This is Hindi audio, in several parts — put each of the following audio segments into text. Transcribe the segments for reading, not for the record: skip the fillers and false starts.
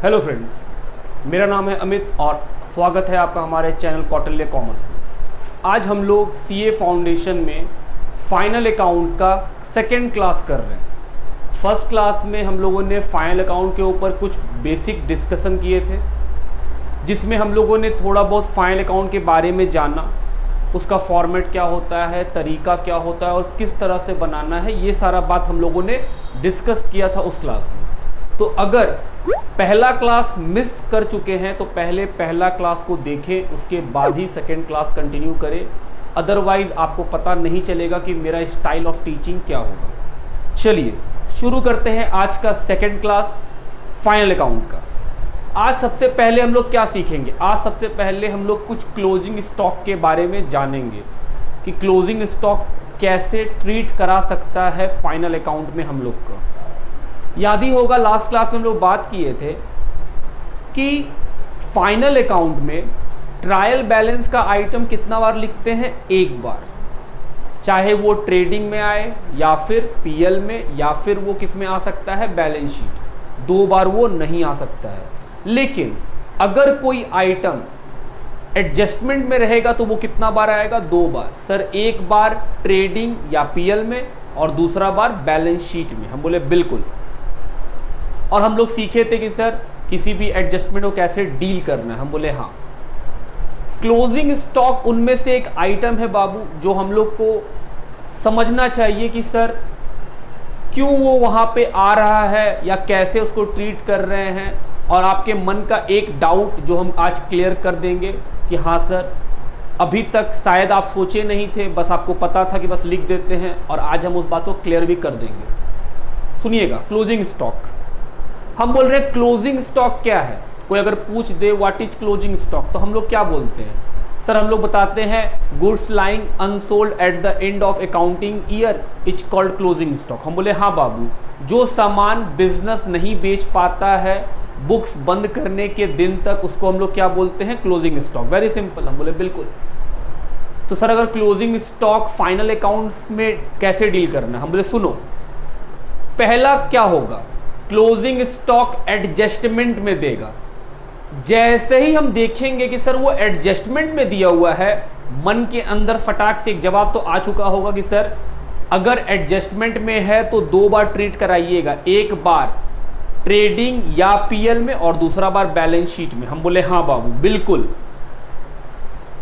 हेलो फ्रेंड्स, मेरा नाम है अमित और स्वागत है आपका हमारे चैनल कौटिल्य कॉमर्स में। आज हम लोग सीए फाउंडेशन में फाइनल अकाउंट का सेकेंड क्लास कर रहे हैं। फर्स्ट क्लास में हम लोगों ने फाइनल अकाउंट के ऊपर कुछ बेसिक डिस्कशन किए थे, जिसमें हम लोगों ने थोड़ा बहुत फाइनल अकाउंट के बारे में जाना, उसका फॉर्मेट क्या होता है, तरीका क्या होता है और किस तरह से बनाना है, ये सारा बात हम लोगों ने डिस्कस किया था उस क्लास में। तो अगर पहला क्लास मिस कर चुके हैं तो पहले पहला क्लास को देखें, उसके बाद ही सेकेंड क्लास कंटिन्यू करें, अदरवाइज आपको पता नहीं चलेगा कि मेरा स्टाइल ऑफ टीचिंग क्या होगा। चलिए शुरू करते हैं आज का सेकेंड क्लास फाइनल अकाउंट का। आज सबसे पहले हम लोग क्या सीखेंगे? आज सबसे पहले हम लोग कुछ क्लोजिंग स्टॉक के बारे में जानेंगे कि क्लोजिंग स्टॉक कैसे ट्रीट करा सकता है फाइनल अकाउंट में हम लोग को। याद ही होगा लास्ट क्लास में हम लोग बात किए थे कि फाइनल अकाउंट में ट्रायल बैलेंस का आइटम कितना बार लिखते हैं? एक बार, चाहे वो ट्रेडिंग में आए या फिर पीएल में या फिर वो किस में आ सकता है, बैलेंस शीट। दो बार वो नहीं आ सकता है। लेकिन अगर कोई आइटम एडजस्टमेंट में रहेगा तो वो कितना बार आएगा? दो बार। सर एक बार ट्रेडिंग या पीएल में और दूसरा बार बैलेंस शीट में। हम बोले बिल्कुल। और हम लोग सीखे थे कि सर किसी भी एडजस्टमेंट को कैसे डील करना है। हम बोले हाँ। क्लोजिंग स्टॉक उनमें से एक आइटम है बाबू, जो हम लोग को समझना चाहिए कि सर क्यों वो वहाँ पे आ रहा है या कैसे उसको ट्रीट कर रहे हैं। और आपके मन का एक डाउट जो हम आज क्लियर कर देंगे कि हाँ सर, अभी तक शायद आप सोचे नहीं थे, बस आपको पता था कि बस लिख देते हैं, और आज हम उस बात को क्लियर भी कर देंगे। सुनिएगा, क्लोजिंग स्टॉक हम बोल रहे हैं। क्लोजिंग स्टॉक क्या है? कोई अगर पूछ दे व्हाट इज क्लोजिंग स्टॉक, तो हम लोग क्या बोलते हैं? सर हम लोग बताते हैं goods lying unsold at the end of accounting year is called closing stock. हम बोले हाँ बाबू, जो सामान बिजनेस नहीं बेच पाता है बुक्स बंद करने के दिन तक, उसको हम लोग क्या बोलते हैं? Closing stock. Very simple. हम बोले बिल्कुल। तो सर अगर क्लोजिंग स्टॉक फाइनल अकाउंट्स में कैसे डील करना है? हम बोले सुनो, पहला क्या होगा? क्लोजिंग स्टॉक एडजस्टमेंट में देगा। जैसे ही हम देखेंगे कि सर वो एडजस्टमेंट में दिया हुआ है, मन के अंदर फटाक से एक जवाब तो आ चुका होगा कि सर अगर एडजस्टमेंट में है तो दो बार ट्रीट कराइएगा, एक बार ट्रेडिंग या पीएल में और दूसरा बार बैलेंस शीट में। हम बोले हाँ बाबू बिल्कुल।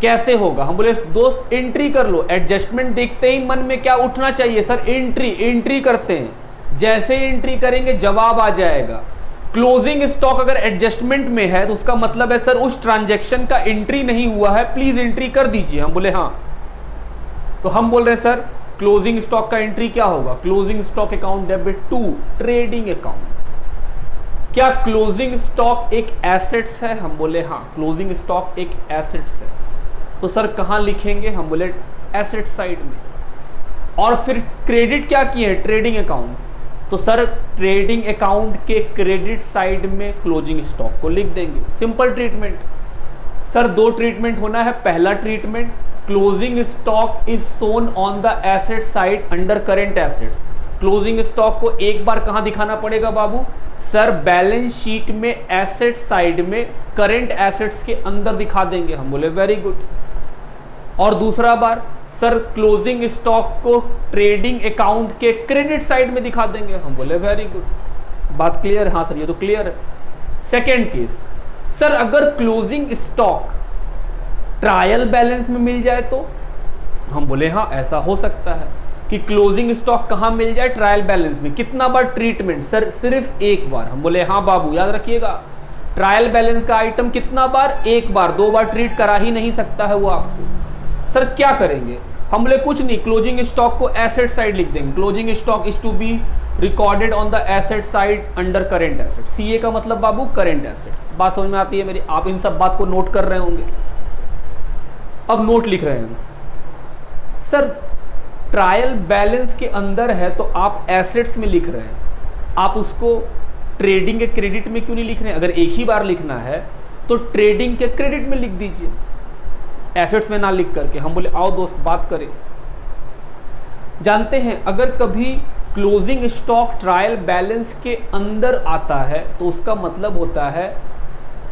कैसे होगा? हम बोले दोस्त एंट्री कर लो। एडजस्टमेंट देखते ही मन में क्या उठना चाहिए? सर एंट्री करते हैं। जैसे एंट्री करेंगे जवाब आ जाएगा। क्लोजिंग स्टॉक अगर एडजस्टमेंट में है तो उसका मतलब है सर उस ट्रांजैक्शन का एंट्री नहीं हुआ है, प्लीज एंट्री कर दीजिए। हम बोले हाँ। तो हम बोल रहे हैं सर क्लोजिंग स्टॉक का एंट्री क्या होगा? Closing stock account debit to trading account. क्या क्लोजिंग स्टॉक एक एसेट्स है? हम बोले हाँ, क्लोजिंग स्टॉक एक एसेट्स है। तो सर कहाँ लिखेंगे? हम बोले एसेट साइड में। और फिर क्रेडिट क्या किए हैं? Trading account. तो सर ट्रेडिंग अकाउंट के क्रेडिट साइड में क्लोजिंग स्टॉक को लिख देंगे। Simple treatment. सर दो ट्रीटमेंट होना है। पहला treatment, closing stock is shown on the asset side under current assets. Closing stock को एक बार कहां दिखाना पड़ेगा बाबू? सर बैलेंस शीट में एसेट साइड में करेंट एसेट्स के अंदर दिखा देंगे। हम बोले वेरी गुड। और दूसरा बार सर क्लोजिंग स्टॉक को ट्रेडिंग अकाउंट के क्रेडिट साइड में दिखा देंगे। हम बोले वेरी गुड। बात क्लियर है? हाँ सर ये तो क्लियर है। सेकेंड केस, सर अगर क्लोजिंग स्टॉक ट्रायल बैलेंस में मिल जाए तो? हम बोले हाँ ऐसा हो सकता है कि क्लोजिंग स्टॉक कहां मिल जाए? ट्रायल बैलेंस में। कितना बार ट्रीटमेंट? सर सिर्फ एक बार। हम बोले हाँ बाबू, याद रखिएगा ट्रायल बैलेंस का आइटम कितना बार? एक बार। दो बार ट्रीट करा ही नहीं सकता है वो आपको। सर क्या करेंगे? हम बोले कुछ नहीं, क्लोजिंग स्टॉक को एसेट साइड लिख देंगे। Closing stock is to be recorded on the asset side under current asset. CA का मतलब बाबू करेंट एसेट। बात समझ में आती है मेरी? आप इन सब बात को नोट कर रहे होंगे। अब नोट लिख रहे हैं। सर ट्रायल बैलेंस के अंदर है तो आप एसेट्स में लिख रहे हैं, आप उसको ट्रेडिंग के क्रेडिट में क्यों नहीं लिख रहे हैं? अगर एक ही बार लिखना है तो ट्रेडिंग के क्रेडिट में लिख दीजिए, एसेट्स में ना लिख करके। हम बोले आओ दोस्त बात करें। जानते हैं अगर कभी क्लोजिंग स्टॉक ट्रायल बैलेंस के अंदर आता है तो उसका मतलब होता है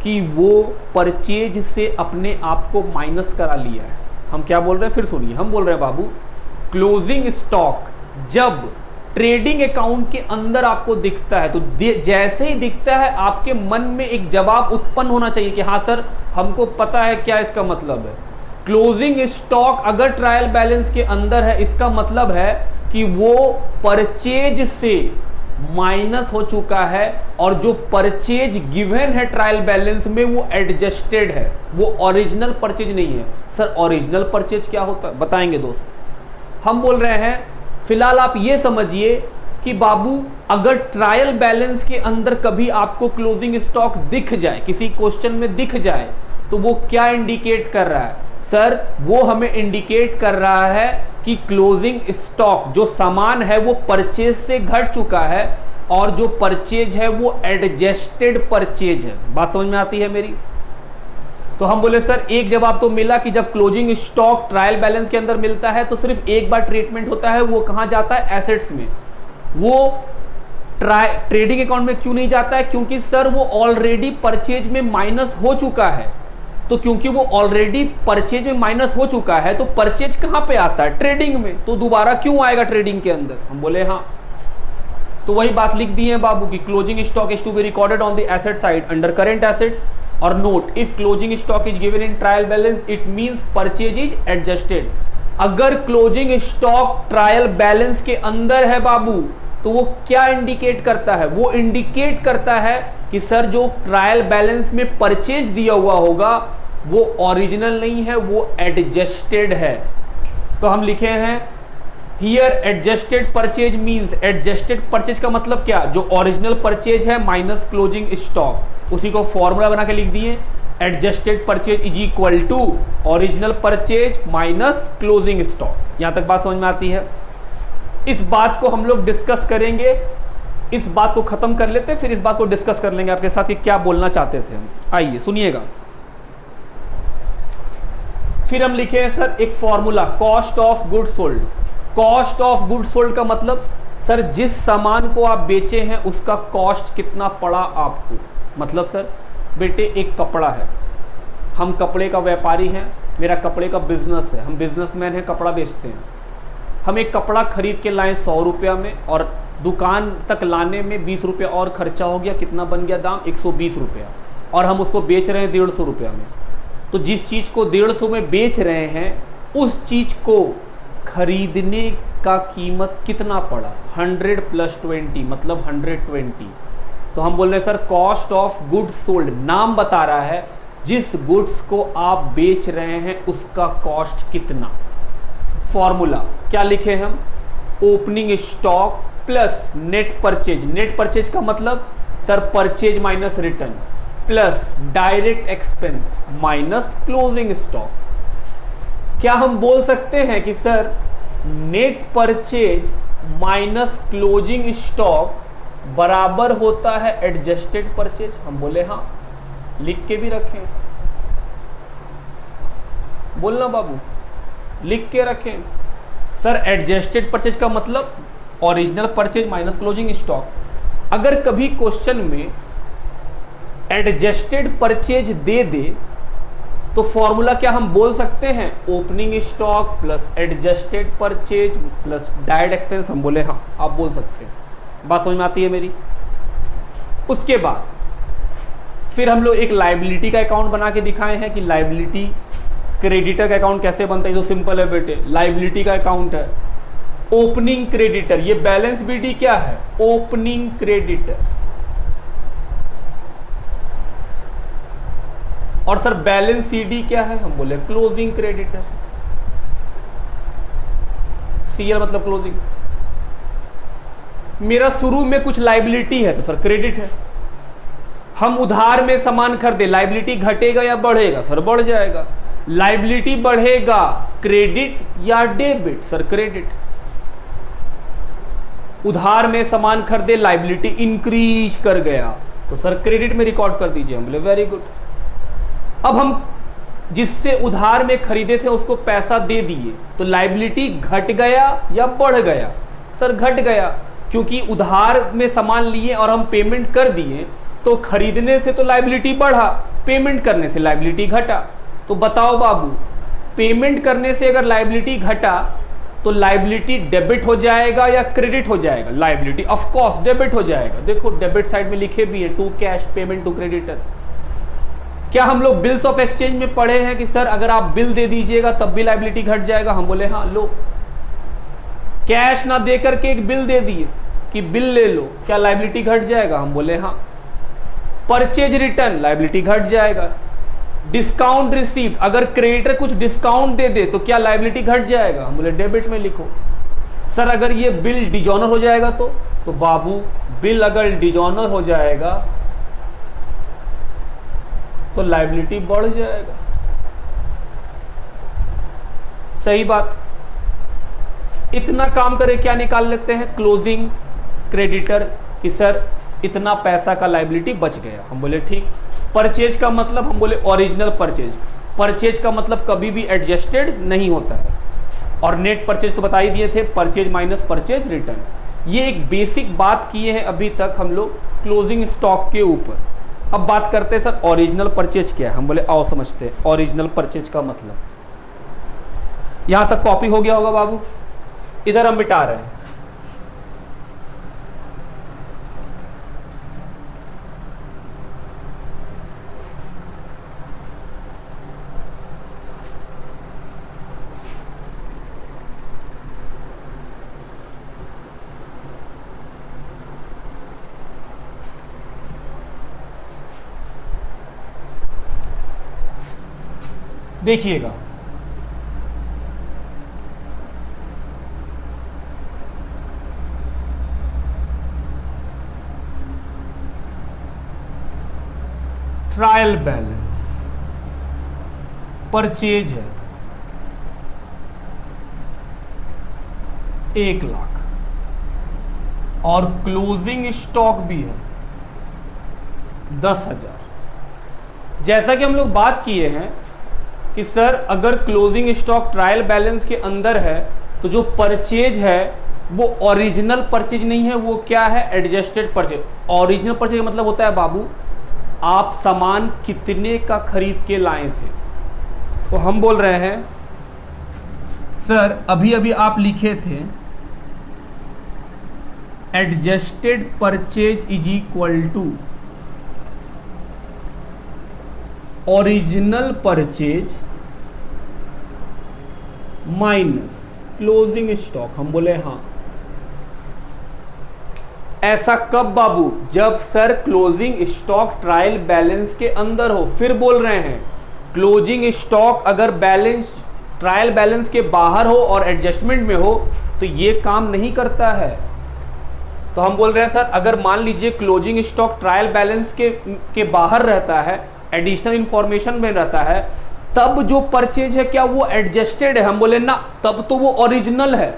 कि वो परचेज से अपने आप को माइनस करा लिया है। हम क्या बोल रहे हैं, फिर सुनिए, हम बोल रहे हैं बाबू, क्लोजिंग स्टॉक जब ट्रेडिंग अकाउंट के अंदर आपको दिखता है तो जैसे ही दिखता है आपके मन में एक जवाब उत्पन्न होना चाहिए कि हाँ सर हमको पता है क्या इसका मतलब है। क्लोजिंग स्टॉक अगर ट्रायल बैलेंस के अंदर है इसका मतलब है कि वो परचेज से माइनस हो चुका है और जो परचेज गिवन है ट्रायल बैलेंस में वो एडजस्टेड है, वो ओरिजिनल परचेज नहीं है। सर ओरिजिनल परचेज क्या होता है बताएंगे दोस्त। हम बोल रहे हैं फिलहाल आप ये समझिए कि बाबू अगर ट्रायल बैलेंस के अंदर कभी आपको क्लोजिंग स्टॉक दिख जाए, किसी क्वेश्चन में दिख जाए, तो वो क्या इंडिकेट कर रहा है सर, वो हमें इंडिकेट कर रहा है कि क्लोजिंग स्टॉक जो सामान है वो परचेज से घट चुका है और जो परचेज है वो एडजस्टेड परचेज है। बात समझ में आती है मेरी? तो हम बोले सर एक जवाब तो मिला कि जब क्लोजिंग स्टॉक ट्रायल बैलेंस के अंदर मिलता है तो सिर्फ एक बार ट्रीटमेंट होता है, वो कहां जाता है, एसेट्स में। वो ट्रेडिंग अकाउंट में क्यों नहीं जाता है? क्योंकि सर वो ऑलरेडी परचेज में माइनस हो चुका है। तो क्योंकि वो ऑलरेडी परचेज में माइनस हो चुका है तो परचेज कहां पे आता है, ट्रेडिंग में, तो दोबारा क्यों आएगा ट्रेडिंग के अंदर? हम बोले हाँ। तो वही बात लिख दी है बाबू की closing stock is to be recorded on the asset side under current assets और note if closing stock is given in trial balance it means purchase is adjusted. अगर क्लोजिंग स्टॉक ट्रायल बैलेंस के अंदर है बाबू तो वो क्या इंडिकेट करता है? वो इंडिकेट करता है कि सर जो ट्रायल बैलेंस में परचेज दिया हुआ होगा वो ओरिजिनल नहीं है, वो एडजस्टेड है। तो हम लिखे हैं here adjusted purchase means, adjusted purchase का मतलब क्या, जो ओरिजिनल परचेज है माइनस क्लोजिंग स्टॉक, उसी को फॉर्मूला बना के लिख दिए, adjusted purchase is equal to original purchase minus closing stock. यहां तक बात समझ में आती है? इस बात को हम लोग डिस्कस करेंगे, इस बात को खत्म कर लेते फिर इस बात को डिस्कस कर लेंगे आपके साथ कि क्या बोलना चाहते थे। आइए सुनिएगा। फिर हम लिखे हैं सर एक formula cost of good sold. Cost of good sold का मतलब सर जिस सामान को आप बेचे हैं उसका कॉस्ट कितना पड़ा आपको। मतलब सर बेटे एक कपड़ा है, हम कपड़े का व्यापारी हैं, मेरा कपड़े का बिजनेस है, हम बिजनेसमैन हैं, कपड़ा बेचते हैं। हम एक कपड़ा खरीद के लाए 100 रुपया में और दुकान तक लाने में 20 रुपया और खर्चा हो गया, कितना बन गया दाम, 120 रुपया, और हम उसको बेच रहे हैं 150 रुपया में। तो जिस चीज़ को 150 में बेच रहे हैं उस चीज़ को खरीदने का कीमत कितना पड़ा, 100 + 20 मतलब 120। तो हम बोल रहे हैं sir cost of goods sold, नाम बता रहा है जिस गुड्स को आप बेच रहे हैं उसका कॉस्ट कितना। फॉर्मूला क्या लिखे हम, opening stock plus net purchase. Net purchase का मतलब sir purchase minus return plus direct expense minus closing stock. क्या हम बोल सकते हैं कि sir net purchase minus closing stock बराबर होता है एडजस्टेड परचेज? हम बोले हाँ, लिख के भी रखें, बोलना बाबू, लिख के रखें। सर एडजस्टेड परचेज का मतलब original purchase minus closing stock. अगर कभी क्वेश्चन में एडजस्टेड परचेज दे दे तो फॉर्मूला क्या हम बोल सकते हैं, opening stock plus adjusted purchase plus direct expense. हम बोले हाँ, आप बोल सकते हैं। बात समझ में आती है मेरी? उसके बाद फिर हम लोग एक लायबिलिटी का अकाउंट बना के दिखाए हैं कि लायबिलिटी क्रेडिटर का अकाउंट कैसे बनता है। तो सिंपल है बेटे, लायबिलिटी का अकाउंट है ओपनिंग क्रेडिटर, ये बैलेंस बीडी क्या है, ओपनिंग क्रेडिटर, और सर बैलेंस सीडी क्या है, हम बोले क्लोजिंग क्रेडिटर। सीएल मतलब क्लोजिंग। मेरा शुरू में कुछ लायबिलिटी है तो सर क्रेडिट है। हम उधार में सामान खरीदे, लायबिलिटी घटेगा या बढ़ेगा, सर बढ़ जाएगा। लायबिलिटी बढ़ेगा क्रेडिट या डेबिट, सर क्रेडिट। उधार में सामान खरीदे, लायबिलिटी इंक्रीज कर गया तो सर क्रेडिट में रिकॉर्ड कर दीजिए। हम बोले वेरी गुड। अब हम जिससे उधार में खरीदे थे उसको पैसा दे दिए तो लायबिलिटी घट गया या बढ़ गया, सर घट गया। क्योंकि उधार में सामान लिए और हम पेमेंट कर दिए, तो खरीदने से तो लायबिलिटी बढ़ा, पेमेंट करने से लायबिलिटी घटा। तो बताओ बाबू, पेमेंट करने से अगर लायबिलिटी घटा तो लायबिलिटी डेबिट हो जाएगा या क्रेडिट हो जाएगा? लायबिलिटी ऑफ कोर्स डेबिट हो जाएगा। देखो डेबिट साइड में लिखे भी है, to cash payment to creditor. क्या हम लोग बिल्स ऑफ एक्सचेंज में पढ़े हैं कि सर अगर आप बिल दे दीजिएगा तब भी लायबिलिटी घट जाएगा? हम बोले हाँ लो। कैश ना दे करके एक बिल दे दिए कि बिल ले लो, क्या लायबिलिटी घट जाएगा? हम बोले हाँ। परचेज रिटर्न, लायबिलिटी घट जाएगा। डिस्काउंट रिसीव्ड, अगर क्रेडिटर कुछ डिस्काउंट दे दे तो क्या लायबिलिटी घट जाएगा? हम बोले डेबिट में लिखो। सर अगर ये बिल डिजॉनर हो जाएगा तो बाबू बिल अगर डिजॉनर हो जाएगा तो लायबिलिटी बढ़ जाएगा। सही बात। इतना काम करे क्या निकाल लेते हैं क्लोजिंग क्रेडिटर कि सर इतना पैसा का लायबिलिटी बच गया। हम बोले ठीक। परचेज का मतलब, हम बोले ओरिजिनल परचेज। परचेज का मतलब कभी भी एडजस्टेड नहीं होता है। और नेट परचेज तो बता ही दिए थे, परचेज माइनस परचेज रिटर्न। ये एक बेसिक बात किए हैं अभी तक हम लोग क्लोजिंग स्टॉक के ऊपर। अब बात करते हैं सर ओरिजिनल परचेज क्या है। हम बोले आओ समझते हैं ओरिजिनल परचेज का मतलब। यहां तक कॉपी हो गया होगा बाबू, इधर हम मिटा रहे हैं। देखिएगा ट्रायल बैलेंस परचेज है 1 लाख और क्लोजिंग स्टॉक भी है 10,000। जैसा कि हम लोग बात किए हैं कि सर अगर क्लोजिंग स्टॉक ट्रायल बैलेंस के अंदर है तो जो परचेज है वो ओरिजिनल परचेज नहीं है, वो क्या है? Adjusted purchase. ओरिजिनल परचेज का मतलब होता है बाबू आप सामान कितने का खरीद के लाए थे। तो हम बोल रहे हैं सर अभी अभी आप लिखे थे adjusted purchase is equal to original purchase minus closing stock. हम बोले हाँ। ऐसा कब बाबू? जब sir closing stock trial balance के अंदर हो। फिर बोल रहे हैं क्लोजिंग स्टॉक अगर बैलेंस ट्रायल बैलेंस के बाहर हो और एडजस्टमेंट में हो तो ये काम नहीं करता है। तो हम बोल रहे हैं सर अगर मान लीजिए क्लोजिंग स्टॉक ट्रायल बैलेंस के बाहर रहता है, एडिशनल इंफॉर्मेशन में रहता है, तब जो परचेज है क्या वो एडजस्टेड है? हम बोले ना, तब तो वो ओरिजिनल है।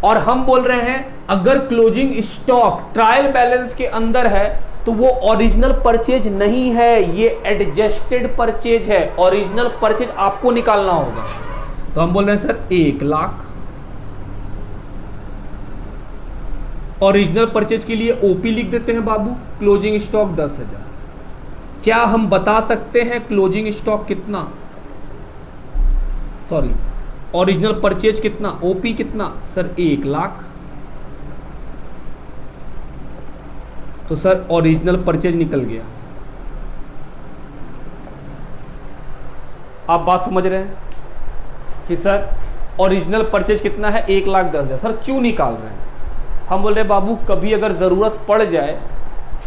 और हम बोल रहे हैं अगर क्लोजिंग स्टॉक ट्रायल बैलेंस के अंदर है तो वो ओरिजिनल परचेज नहीं है, ये एडजस्टेड परचेज है। ओरिजिनल परचेज आपको निकालना होगा। तो हम बोल रहे हैं सर 1 लाख ओरिजिनल परचेज के लिए ओपी लिख देते हैं बाबू, क्लोजिंग स्टॉक 10,000। क्या हम बता सकते हैं क्लोजिंग स्टॉक कितना? सॉरी ओरिजिनल परचेज कितना? ओपी कितना? सर 1 लाख। तो सर ओरिजिनल परचेज निकल गया। आप बात समझ रहे हैं कि सर ओरिजिनल परचेज कितना है? 1,10,000। सर क्यों निकाल रहे हैं? हम बोल रहे हैं बाबू कभी अगर ज़रूरत पड़ जाए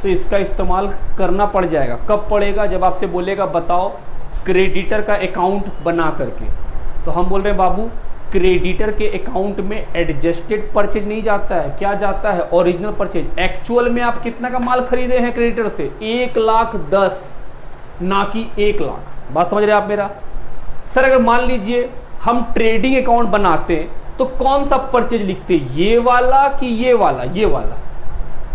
तो इसका इस्तेमाल करना पड़ जाएगा। कब पड़ेगा? जब आपसे बोलेगा बताओ क्रेडिटर का अकाउंट बना करके। तो हम बोल रहे हैं बाबू क्रेडिटर के अकाउंट में एडजस्टेड परचेज नहीं जाता है, क्या जाता है? Original purchase. एक्चुअल में आप कितना का माल खरीदे हैं क्रेडिटर से? 1,10,000 ना कि 1 लाख। बात समझ रहे हैं आप मेरा? सर अगर मान लीजिए हम ट्रेडिंग अकाउंट बनाते हैं तो कौन सा परचेज लिखते? ये वाला कि ये वाला? ये वाला।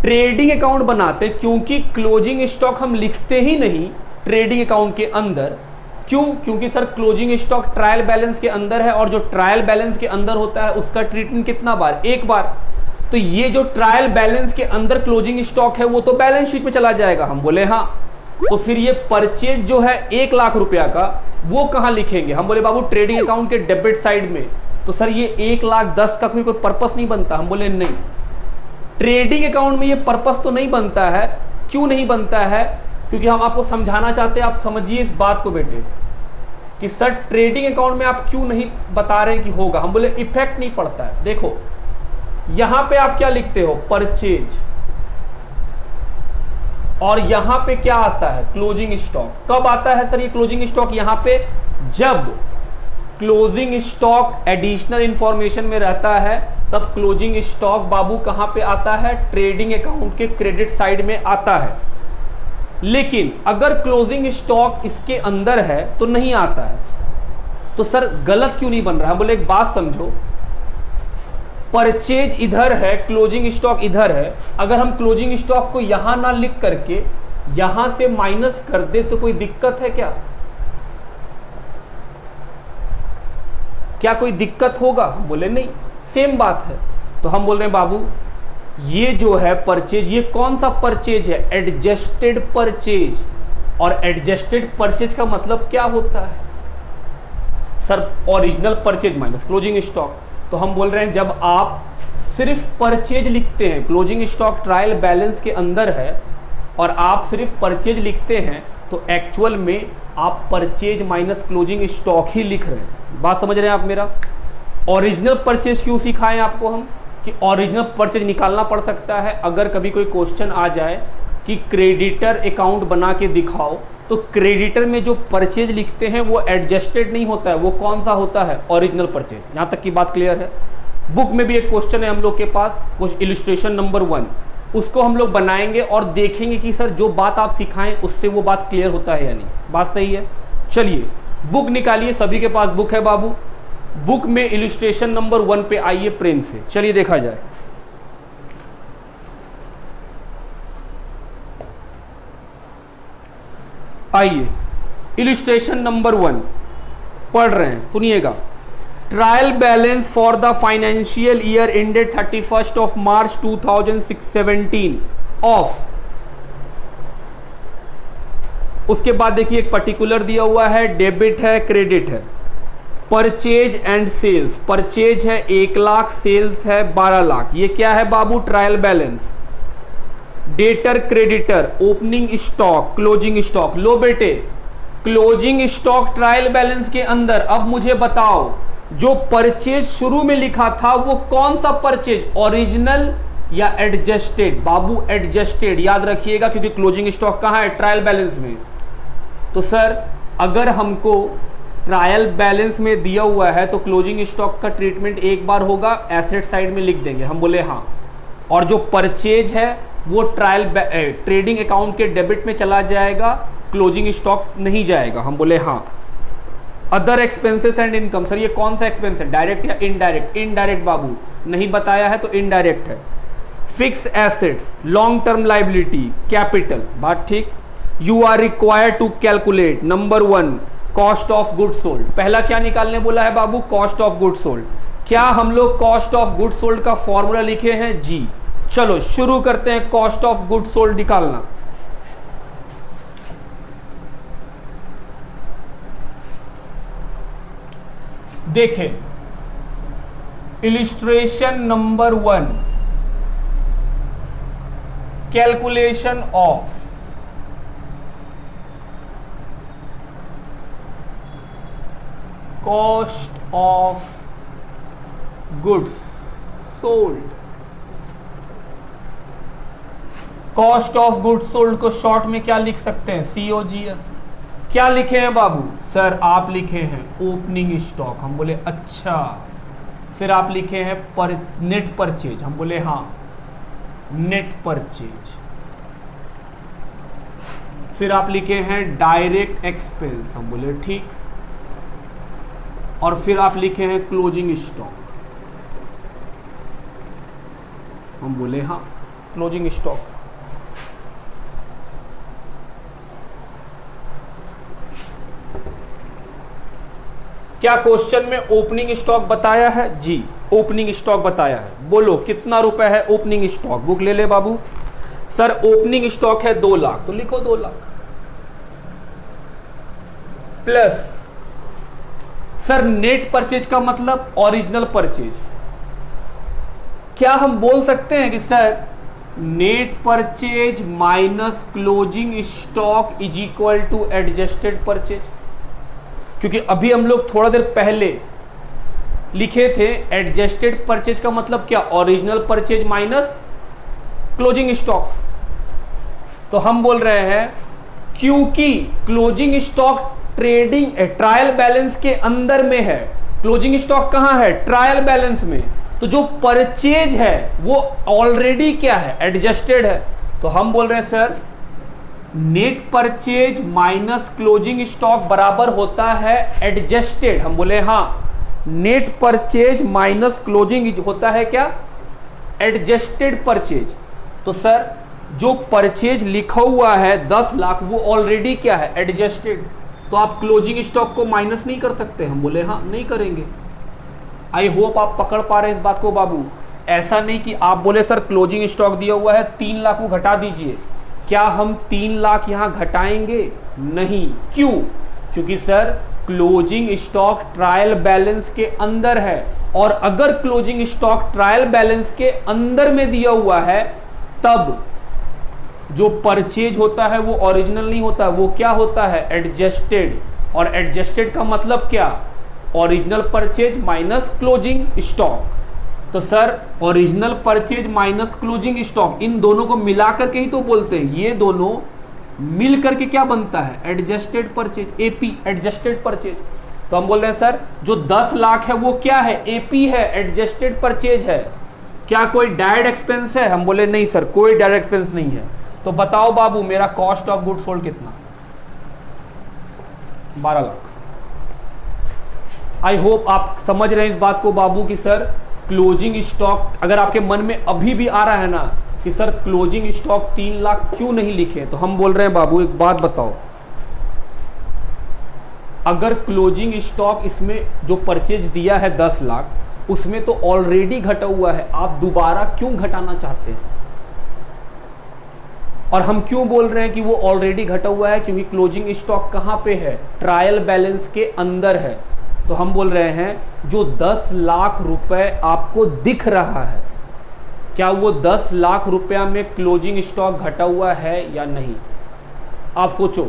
ट्रेडिंग अकाउंट बनाते क्योंकि क्लोजिंग स्टॉक हम लिखते ही नहीं ट्रेडिंग अकाउंट के अंदर। क्यों? क्योंकि sir closing stock trial balance के अंदर है और जो ट्रायल बैलेंस के अंदर होता है उसका ट्रीटमेंट कितना बार? 1 बार। तो तो ये जो ट्रायल बैलेंस के अंदर क्लोजिंग स्टॉक है वो तो बैलेंस शीट में चला जाएगा। हम बोले हाँ। तो फिर ये परचेज जो है 1 लाख रुपया का, वो कहां लिखेंगे? हम बोले बाबू ट्रेडिंग अकाउंट के डेबिट साइड में। तो सर ये 1,10,000 का फिर कोई पर्पस नहीं बनता। हम बोले नहीं, ट्रेडिंग अकाउंट में ये पर्पस तो नहीं बनता है। क्यों नहीं बनता है? क्योंकि हम आपको समझाना चाहते हैं, आप समझिए इस बात को बेटे, कि सर ट्रेडिंग अकाउंट में आप क्यों नहीं बता रहे कि होगा। हम बोले इफेक्ट नहीं पड़ता है। देखो यहां पे आप क्या लिखते हो? परचेज, और यहां पे क्या आता है? Closing stock. कब आता है सर ये क्लोजिंग स्टॉक? यहां पे जब क्लोजिंग स्टॉक एडिशनल इंफॉर्मेशन में रहता है, तब क्लोजिंग स्टॉक बाबू कहां पे आता है? ट्रेडिंग अकाउंट के क्रेडिट साइड में आता है। लेकिन अगर क्लोजिंग स्टॉक इसके अंदर है तो नहीं आता है। तो सर गलत क्यों नहीं बन रहा है? बोले एक बात समझो, परचेज इधर है, क्लोजिंग स्टॉक इधर है। अगर हम क्लोजिंग स्टॉक को यहां ना लिख करके यहां से माइनस कर दे तो कोई दिक्कत है क्या? क्या कोई दिक्कत होगा? बोले नहीं, सेम बात है। तो हम बोल रहे हैं बाबू ये जो है परचेज, ये कौन सा परचेज है? Adjusted purchase. और एडजस्टेड परचेज का मतलब क्या होता है sir? Original purchase minus closing stock. तो हम बोल रहे हैं जब आप सिर्फ परचेज लिखते हैं, क्लोजिंग स्टॉक ट्रायल बैलेंस के अंदर है और आप सिर्फ परचेज लिखते हैं, तो एक्चुअल में आप परचेज माइनस क्लोजिंग स्टॉक ही लिख रहे हैं। बात समझ रहे हैं आप मेरा? ओरिजिनल परचेज क्यों सिखाएं आपको हम? कि ओरिजिनल परचेज निकालना पड़ सकता है। अगर कभी कोई क्वेश्चन आ जाए कि क्रेडिटर अकाउंट बना के दिखाओ, तो क्रेडिटर में जो परचेज लिखते हैं वो एडजस्टेड नहीं होता है। वो कौन सा होता है? Original purchase. यहाँ तक की बात क्लियर है? बुक में भी एक क्वेश्चन है हम लोग के पास, कुछ इलस्ट्रेशन नंबर 1, उसको हम लोग बनाएंगे और देखेंगे कि सर जो बात आप सिखाएं उससे वो बात क्लियर होता है या नहीं। बात सही है? चलिए बुक निकालिए, सभी के पास बुक है बाबू। बुक में इलस्ट्रेशन नंबर 1 पे आइए प्रेम से, चलिए देखा जाए। आइए इलस्ट्रेशन नंबर 1 पढ़ रहे हैं, सुनिएगा। Trial balance for the financial year ended 31 of March 2017 of, उसके बाद देखिए एक पर्टिकुलर दिया हुआ है, डेबिट है, क्रेडिट है। परचेज एंड सेल्स, परचेज है 1 लाख, सेल्स है 12 लाख। ये क्या है बाबू? Trial balance. Debtor creditor, opening stock, closing stock. लो बेटे, क्लोजिंग स्टॉक ट्रायल बैलेंस के अंदर। अब मुझे बताओ जो परचेज शुरू में लिखा था वो कौन सा परचेज? ओरिजिनल या एडजस्टेड? बाबू एडजस्टेड, याद रखिएगा, क्योंकि क्लोजिंग स्टॉक कहां है? ट्रायल बैलेंस में। तो सर अगर हमको ट्रायल बैलेंस में दिया हुआ है तो क्लोजिंग स्टॉक का ट्रीटमेंट एक बार होगा, एसेट साइड में लिख देंगे। हम बोले हाँ। और जो परचेज है वो ट्रेडिंग अकाउंट के डेबिट में चला जाएगा, क्लोजिंग स्टॉक नहीं जाएगा। हम बोले हाँ। Other expenses and income, sir ये कौन सा एक्सपेंस है? डायरेक्ट या इनडायरेक्ट? इनडायरेक्ट बाबू, नहीं बताया है तो इनडायरेक्ट है। Fixed assets, long term liability, capital. बात ठीक। You are required to calculate number 1 cost of good sold. पहला क्या निकालने बोला है बाबू? Cost of good sold. क्या हम लोग कॉस्ट ऑफ गुड सोल्ड का फॉर्मूला लिखे हैं? जी। चलो शुरू करते हैं कॉस्ट ऑफ गुड सोल्ड निकालना। देखें illustration number 1, calculation of cost of goods sold. Cost of goods sold को शॉर्ट में क्या लिख सकते हैं? COGS। क्या लिखे हैं बाबू? सर आप लिखे हैं ओपनिंग स्टॉक। हम बोले अच्छा। फिर आप लिखे हैं नेट परचेज। हम बोले हाँ, नेट परचेज। फिर आप लिखे हैं डायरेक्ट एक्सपेंस। हम बोले ठीक। और फिर आप लिखे हैं क्लोजिंग स्टॉक। हम बोले हाँ, क्लोजिंग स्टॉक। क्या क्वेश्चन में ओपनिंग स्टॉक बताया है? जी। ओपनिंग स्टॉक बताया है। बोलो कितना रुपए है ओपनिंग स्टॉक, बुक ले ले बाबू। सर ओपनिंग स्टॉक है 2 लाख, तो लिखो 2 lakh plus sir net purchase का मतलब ओरिजिनल परचेज। क्या हम बोल सकते हैं कि sir net purchase minus closing stock is equal to adjusted purchase? क्योंकि अभी हम लोग थोड़ा देर पहले लिखे थे एडजस्टेड परचेज का मतलब क्या, original purchase minus closing stock. तो हम बोल रहे हैं क्योंकि closing stock trading trial balance के अंदर में है, क्लोजिंग स्टॉक कहां है, ट्रायल बैलेंस में, तो जो परचेज है वो ऑलरेडी क्या है, एडजस्टेड है। तो हम बोल रहे हैं sir net purchase minus closing stock बराबर होता है एडजस्टेड। हम बोले हाँ, नेट परचेज माइनस क्लोजिंग होता है क्या, एडजस्टेड परचेज। तो सर जो परचेज लिखा हुआ है 10 लाख वो ऑलरेडी क्या है, एडजस्टेड। तो आप क्लोजिंग स्टॉक को माइनस नहीं कर सकते? हम बोले हाँ नहीं करेंगे। आई होप आप पकड़ पा रहे हैं इस बात को बाबू। ऐसा नहीं कि आप बोले सर क्लोजिंग स्टॉक दिया हुआ है 3 लाख को घटा दीजिए, क्या हम 3 लाख यहां घटाएंगे? नहीं। क्यों? क्योंकि sir closing stock trial balance के अंदर है, और अगर क्लोजिंग स्टॉक ट्रायल बैलेंस के अंदर में दिया हुआ है तब जो परचेज होता है वो ओरिजिनल नहीं होता, वो क्या होता है, एडजस्टेड। और एडजस्टेड का मतलब क्या, original purchase minus closing stock. तो sir original purchase minus closing stock, इन दोनों को मिलाकर के ही तो बोलते हैं, ये दोनों मिल करके क्या बनता है, adjusted purchase, AP, adjusted purchase. तो हम बोल रहे हैं सर जो 10 लाख है वो क्या है, एपी है, एडजस्टेड परचेज है। क्या कोई डायरेक्ट एक्सपेंस है? हम बोले नहीं सर कोई डायरेक्ट एक्सपेंस नहीं है। तो बताओ बाबू मेरा कॉस्ट ऑफ गुड सोल्ड कितना, 12 लाख। आई होप आप समझ रहे हैं इस बात को बाबू कि सर क्लोजिंग स्टॉक, अगर आपके मन में अभी भी आ रहा है ना कि सर क्लोजिंग स्टॉक 3 लाख क्यों नहीं लिखे, तो हम बोल रहे हैं बाबू एक बात बताओ, अगर क्लोजिंग स्टॉक इसमें जो परचेज दिया है 10 लाख उसमें तो ऑलरेडी घटा हुआ है, आप दोबारा क्यों घटाना चाहते हैं? और हम क्यों बोल रहे हैं कि वो ऑलरेडी घटा हुआ है, क्योंकि क्लोजिंग स्टॉक कहां पे है, ट्रायल बैलेंस के अंदर है। तो हम बोल रहे हैं जो 10 लाख रुपए आपको दिख रहा है, क्या वो 10 लाख रुपया में क्लोजिंग स्टॉक घटा हुआ है या नहीं? आप सोचो,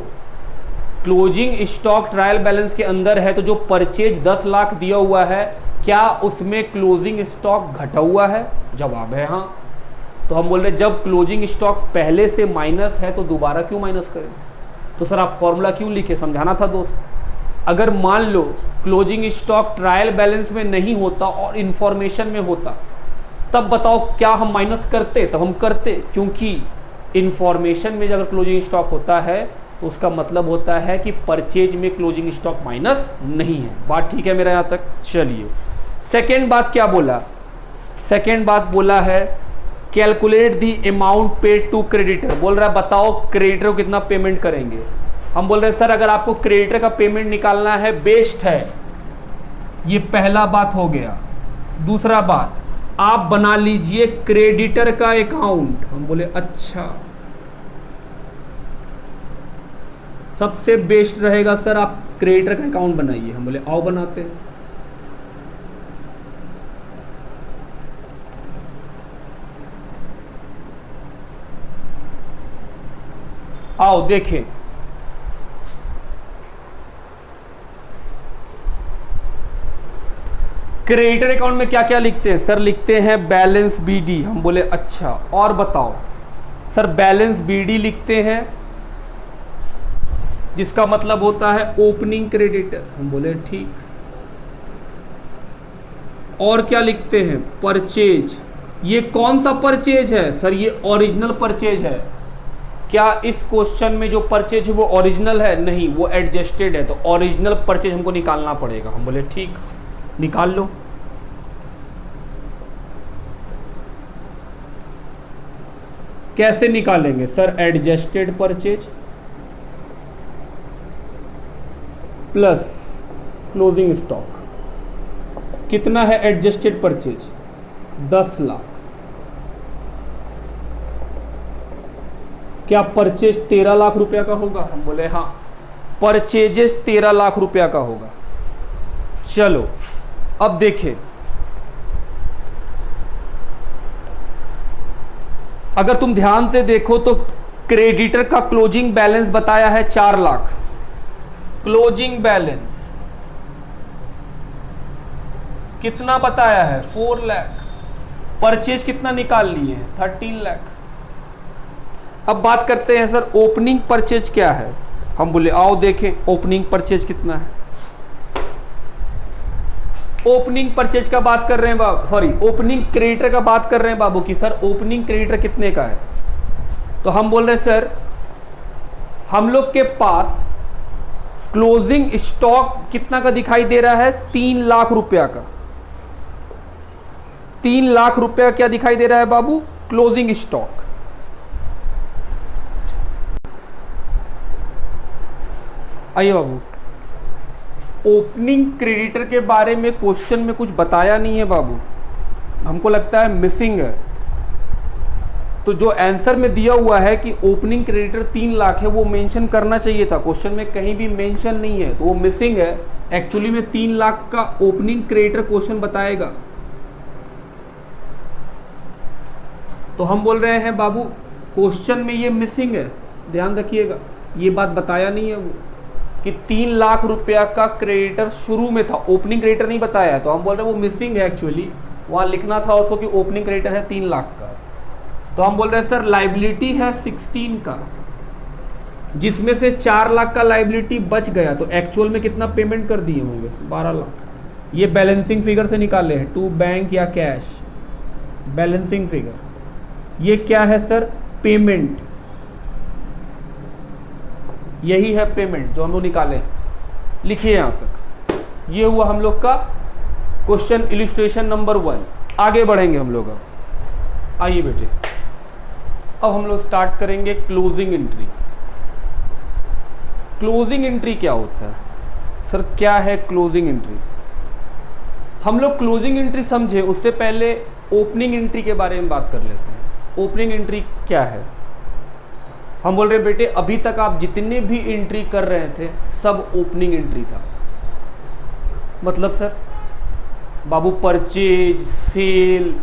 क्लोजिंग स्टॉक ट्रायल बैलेंस के अंदर है तो जो परचेज 10 लाख दिया हुआ है क्या उसमें क्लोजिंग स्टॉक घटा हुआ है? जवाब है हाँ। तो हम बोल रहे हैं जब क्लोजिंग स्टॉक पहले से माइनस है तो दोबारा क्यों माइनस करें? तो सर आप फॉर्मूला क्यों लिखे, समझाना था दोस्त। अगर मान लो क्लोजिंग स्टॉक ट्रायल बैलेंस में नहीं होता और इंफॉर्मेशन में होता, तब बताओ क्या हम माइनस करते? तब हम करते, क्योंकि इंफॉर्मेशन में अगर क्लोजिंग स्टॉक होता है तो उसका मतलब होता है कि परचेज में क्लोजिंग स्टॉक माइनस नहीं है। बात ठीक है मेरा यहाँ तक? चलिए सेकेंड बात क्या बोला, सेकेंड बात बोला है calculate the amount paid to creditor. बोल रहा है बताओ क्रेडिटर को कितना पेमेंट करेंगे। हम बोल रहे हैं सर अगर आपको क्रेडिटर का पेमेंट निकालना है बेस्ट है, ये पहला बात हो गया। दूसरा बात आप बना लीजिए क्रेडिटर का अकाउंट। हम बोले अच्छा सबसे बेस्ट रहेगा सर आप क्रेडिटर का अकाउंट बनाइए। हम बोले आओ बनाते हैं। आओ देखें, क्रेडिटर अकाउंट में क्या क्या लिखते हैं? सर लिखते हैं बैलेंस बीडी। हम बोले अच्छा, और बताओ? सर बैलेंस बीडी लिखते हैं जिसका मतलब होता है ओपनिंग क्रेडिटर। हम बोले ठीक। और क्या लिखते हैं? परचेज। ये कौन सा परचेज है? सर ये ओरिजिनल परचेज है। क्या इस क्वेश्चन में जो परचेज है वो ओरिजिनल है? नहीं, वो एडजस्टेड है। तो ओरिजिनल परचेज हमको निकालना पड़ेगा। हम बोले ठीक, निकाल लो। कैसे निकालेंगे? Sir adjusted purchase plus closing stock. कितना है एडजस्टेड परचेज? 10 लाख। क्या परचेज 13 लाख रुपया का होगा? हम बोले हाँ, परचेजेस 13 लाख रुपया का होगा। चलो अब देखें, अगर तुम ध्यान से देखो तो क्रेडिटर का क्लोजिंग बैलेंस बताया है 4 लाख। क्लोजिंग बैलेंस कितना बताया है? 4 लाख। परचेज कितना निकाल लिए हैं? 13 लाख। अब बात करते हैं सर ओपनिंग परचेज क्या है। हम बोले आओ देखें ओपनिंग परचेज कितना है। ओपनिंग परचेज का बात कर रहे हैं बाबू, सॉरी ओपनिंग क्रेडिटर का बात कर रहे हैं बाबू की सर ओपनिंग क्रेडिटर कितने का है। तो हम बोल रहे हैं सर हम लोग के पास क्लोजिंग स्टॉक कितना का दिखाई दे रहा है? 3 लाख रुपया का। 3 लाख रुपया क्या दिखाई दे रहा है बाबू? Closing stock. आइए बाबू, ओपनिंग क्रेडिटर के बारे में क्वेश्चन में कुछ बताया नहीं है बाबू, हमको लगता है मिसिंग है। तो जो आंसर में दिया हुआ है कि ओपनिंग क्रेडिटर 3 लाख है वो मेंशन करना चाहिए था, क्वेश्चन में कहीं भी मेंशन नहीं है, तो वो मिसिंग है। एक्चुअली में 3 लाख का ओपनिंग क्रेडिटर क्वेश्चन बताएगा। तो हम बोल रहे हैं बाबू क्वेश्चन में ये मिसिंग है, ध्यान रखिएगा, ये बात बताया नहीं है वो कि 3 लाख रुपया का क्रेडिटर शुरू में था, ओपनिंग क्रेडिटर नहीं बताया है। तो हम बोल रहे हैं वो मिसिंग है, एक्चुअली वहाँ लिखना था उसको कि ओपनिंग क्रेडिटर है 3 लाख का। तो हम बोल रहे हैं सर लाइबिलिटी है 16 का, जिसमें से 4 लाख का लाइबिलिटी बच गया, तो एक्चुअल में कितना पेमेंट कर दिए होंगे? 12 लाख। ये बैलेंसिंग फिगर से निकाले हैं, टू बैंक या कैश बैलेंसिंग फिगर। ये क्या है सर? पेमेंट। यही है पेमेंट जो हम लोग निकाले। लिखिए यहां तक, ये हुआ हम लोग का क्वेश्चन इलिस्ट्रेशन नंबर 1। आगे बढ़ेंगे हम लोग। अब आइए बेटे, अब हम लोग स्टार्ट करेंगे क्लोजिंग एंट्री। क्लोजिंग एंट्री क्या होता है सर? क्या है क्लोजिंग एंट्री? हम लोग क्लोजिंग एंट्री समझे उससे पहले ओपनिंग एंट्री के बारे में बात कर लेते हैं। ओपनिंग एंट्री क्या है? हम बोल रहे हैं बेटे अभी तक आप जितने भी एंट्री कर रहे थे सब ओपनिंग एंट्री था। मतलब सर बाबू परचेज, सेल,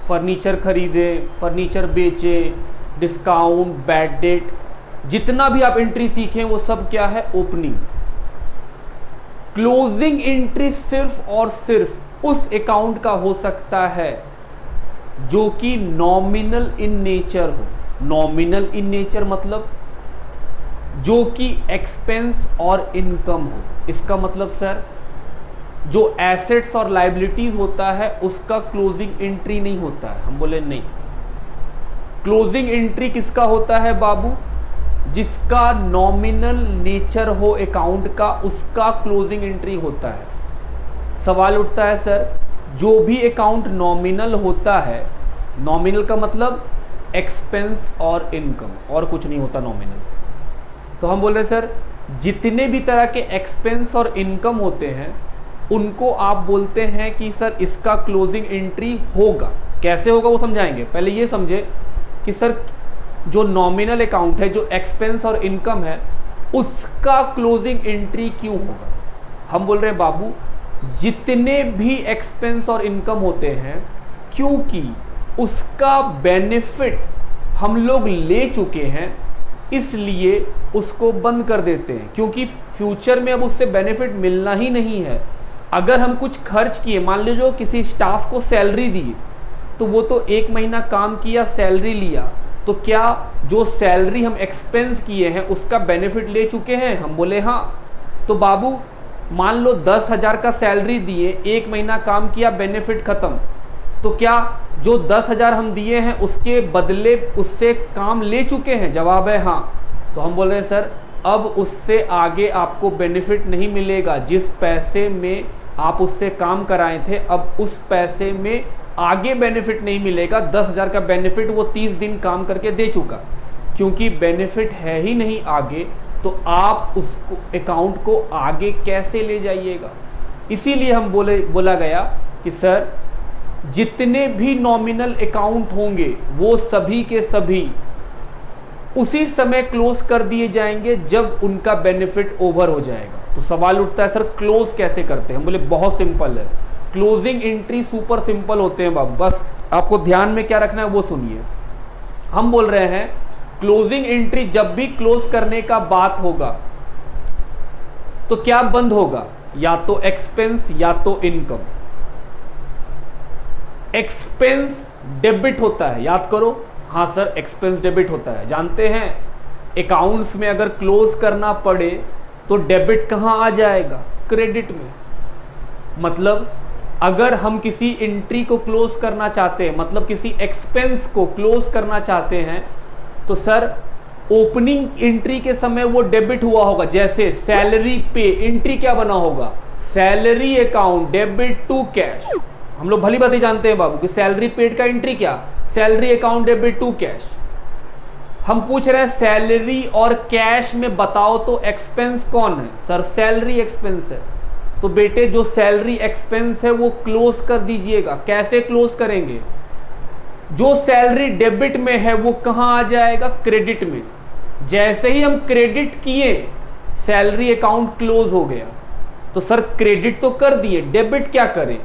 फर्नीचर खरीदे, फर्नीचर बेचे, डिस्काउंट, बैड डेट, जितना भी आप एंट्री सीखे वो सब क्या है? ओपनिंग। क्लोजिंग एंट्री सिर्फ और सिर्फ उस अकाउंट का हो सकता है जो कि नॉमिनल इन नेचर हो। नॉमिनल इन नेचर मतलब जो कि एक्सपेंस और इनकम हो। इसका मतलब सर जो एसेट्स और लायबिलिटीज होता है उसका क्लोजिंग एंट्री नहीं होता है। हम बोले नहीं, क्लोजिंग एंट्री किसका होता है बाबू? जिसका नॉमिनल नेचर हो अकाउंट का, उसका क्लोजिंग एंट्री होता है। सवाल उठता है सर जो भी अकाउंट नॉमिनल होता है, नॉमिनल का मतलब एक्सपेंस और इनकम, और कुछ नहीं होता नॉमिनल। तो हम बोल रहे सर जितने भी तरह के एक्सपेंस और इनकम होते हैं उनको आप बोलते हैं कि सर इसका क्लोजिंग एंट्री होगा। कैसे होगा वो समझाएंगे। पहले ये समझे कि सर जो नॉमिनल अकाउंट है, जो एक्सपेंस और इनकम है, उसका क्लोजिंग एंट्री क्यों होगा। हम बोल रहे हैं बाबू जितने भी एक्सपेंस और इनकम होते हैं, क्योंकि उसका बेनिफिट हम लोग ले चुके हैं इसलिए उसको बंद कर देते हैं, क्योंकि फ्यूचर में अब उससे बेनिफिट मिलना ही नहीं है। अगर हम कुछ खर्च किए, मान लीजिए किसी स्टाफ को सैलरी दी, तो वो तो 1 महीना काम किया, सैलरी लिया, तो क्या जो सैलरी हम एक्सपेंस किए हैं उसका बेनिफिट ले चुके हैं? हम बोले हाँ। तो बाबू मान लो 10,000 का सैलरी दिए, 1 महीना काम किया, बेनिफिट खत्म, तो क्या जो 10,000 हम दिए हैं उसके बदले उससे काम ले चुके हैं? जवाब है हाँ। तो हम बोल रहे हैं सर अब उससे आगे आपको बेनिफिट नहीं मिलेगा। जिस पैसे में आप उससे काम कराए थे, अब उस पैसे में आगे बेनिफिट नहीं मिलेगा। 10,000 का बेनिफिट वो 30 दिन काम करके दे चुका, क्योंकि बेनिफिट है ही नहीं आगे, तो आप उसको अकाउंट को आगे कैसे ले जाइएगा। इसीलिए हम बोला गया कि सर जितने भी नॉमिनल अकाउंट होंगे वो सभी के सभी उसी समय क्लोज कर दिए जाएंगे जब उनका बेनिफिट ओवर हो जाएगा। तो सवाल उठता है सर क्लोज कैसे करते हैं? हम बोले बहुत सिंपल है, क्लोजिंग एंट्री सुपर सिंपल होते हैं बाबू, बस आपको ध्यान में क्या रखना है वो सुनिए। हम बोल रहे हैं क्लोजिंग एंट्री जब भी क्लोज करने का बात होगा तो क्या बंद होगा? या तो एक्सपेंस या तो इनकम। एक्सपेंस डेबिट होता है, याद करो। हाँ सर एक्सपेंस डेबिट होता है, जानते हैं अकाउंट्स में अगर क्लोज करना पड़े तो डेबिट कहां आ जाएगा? क्रेडिट में। मतलब अगर हम किसी एंट्री को क्लोज करना चाहते हैं, मतलब किसी एक्सपेंस को क्लोज करना चाहते हैं, तो सर ओपनिंग एंट्री के समय वो डेबिट हुआ होगा। जैसे सैलरी पे एंट्री क्या बना होगा? Salary account debit to cash. हम लोग भली बात ही जानते हैं बाबू कि सैलरी पेड का एंट्री क्या? Salary account debit to cash. हम पूछ रहे हैं सैलरी और कैश में बताओ तो एक्सपेंस कौन है? सर सैलरी एक्सपेंस है। तो बेटे जो सैलरी एक्सपेंस है वो क्लोज कर दीजिएगा। कैसे क्लोज करेंगे? जो सैलरी डेबिट में है वो कहां आ जाएगा? क्रेडिट में। जैसे ही हम क्रेडिट किए सैलरी अकाउंट क्लोज हो गया। तो सर क्रेडिट तो कर दिए, डेबिट क्या करें?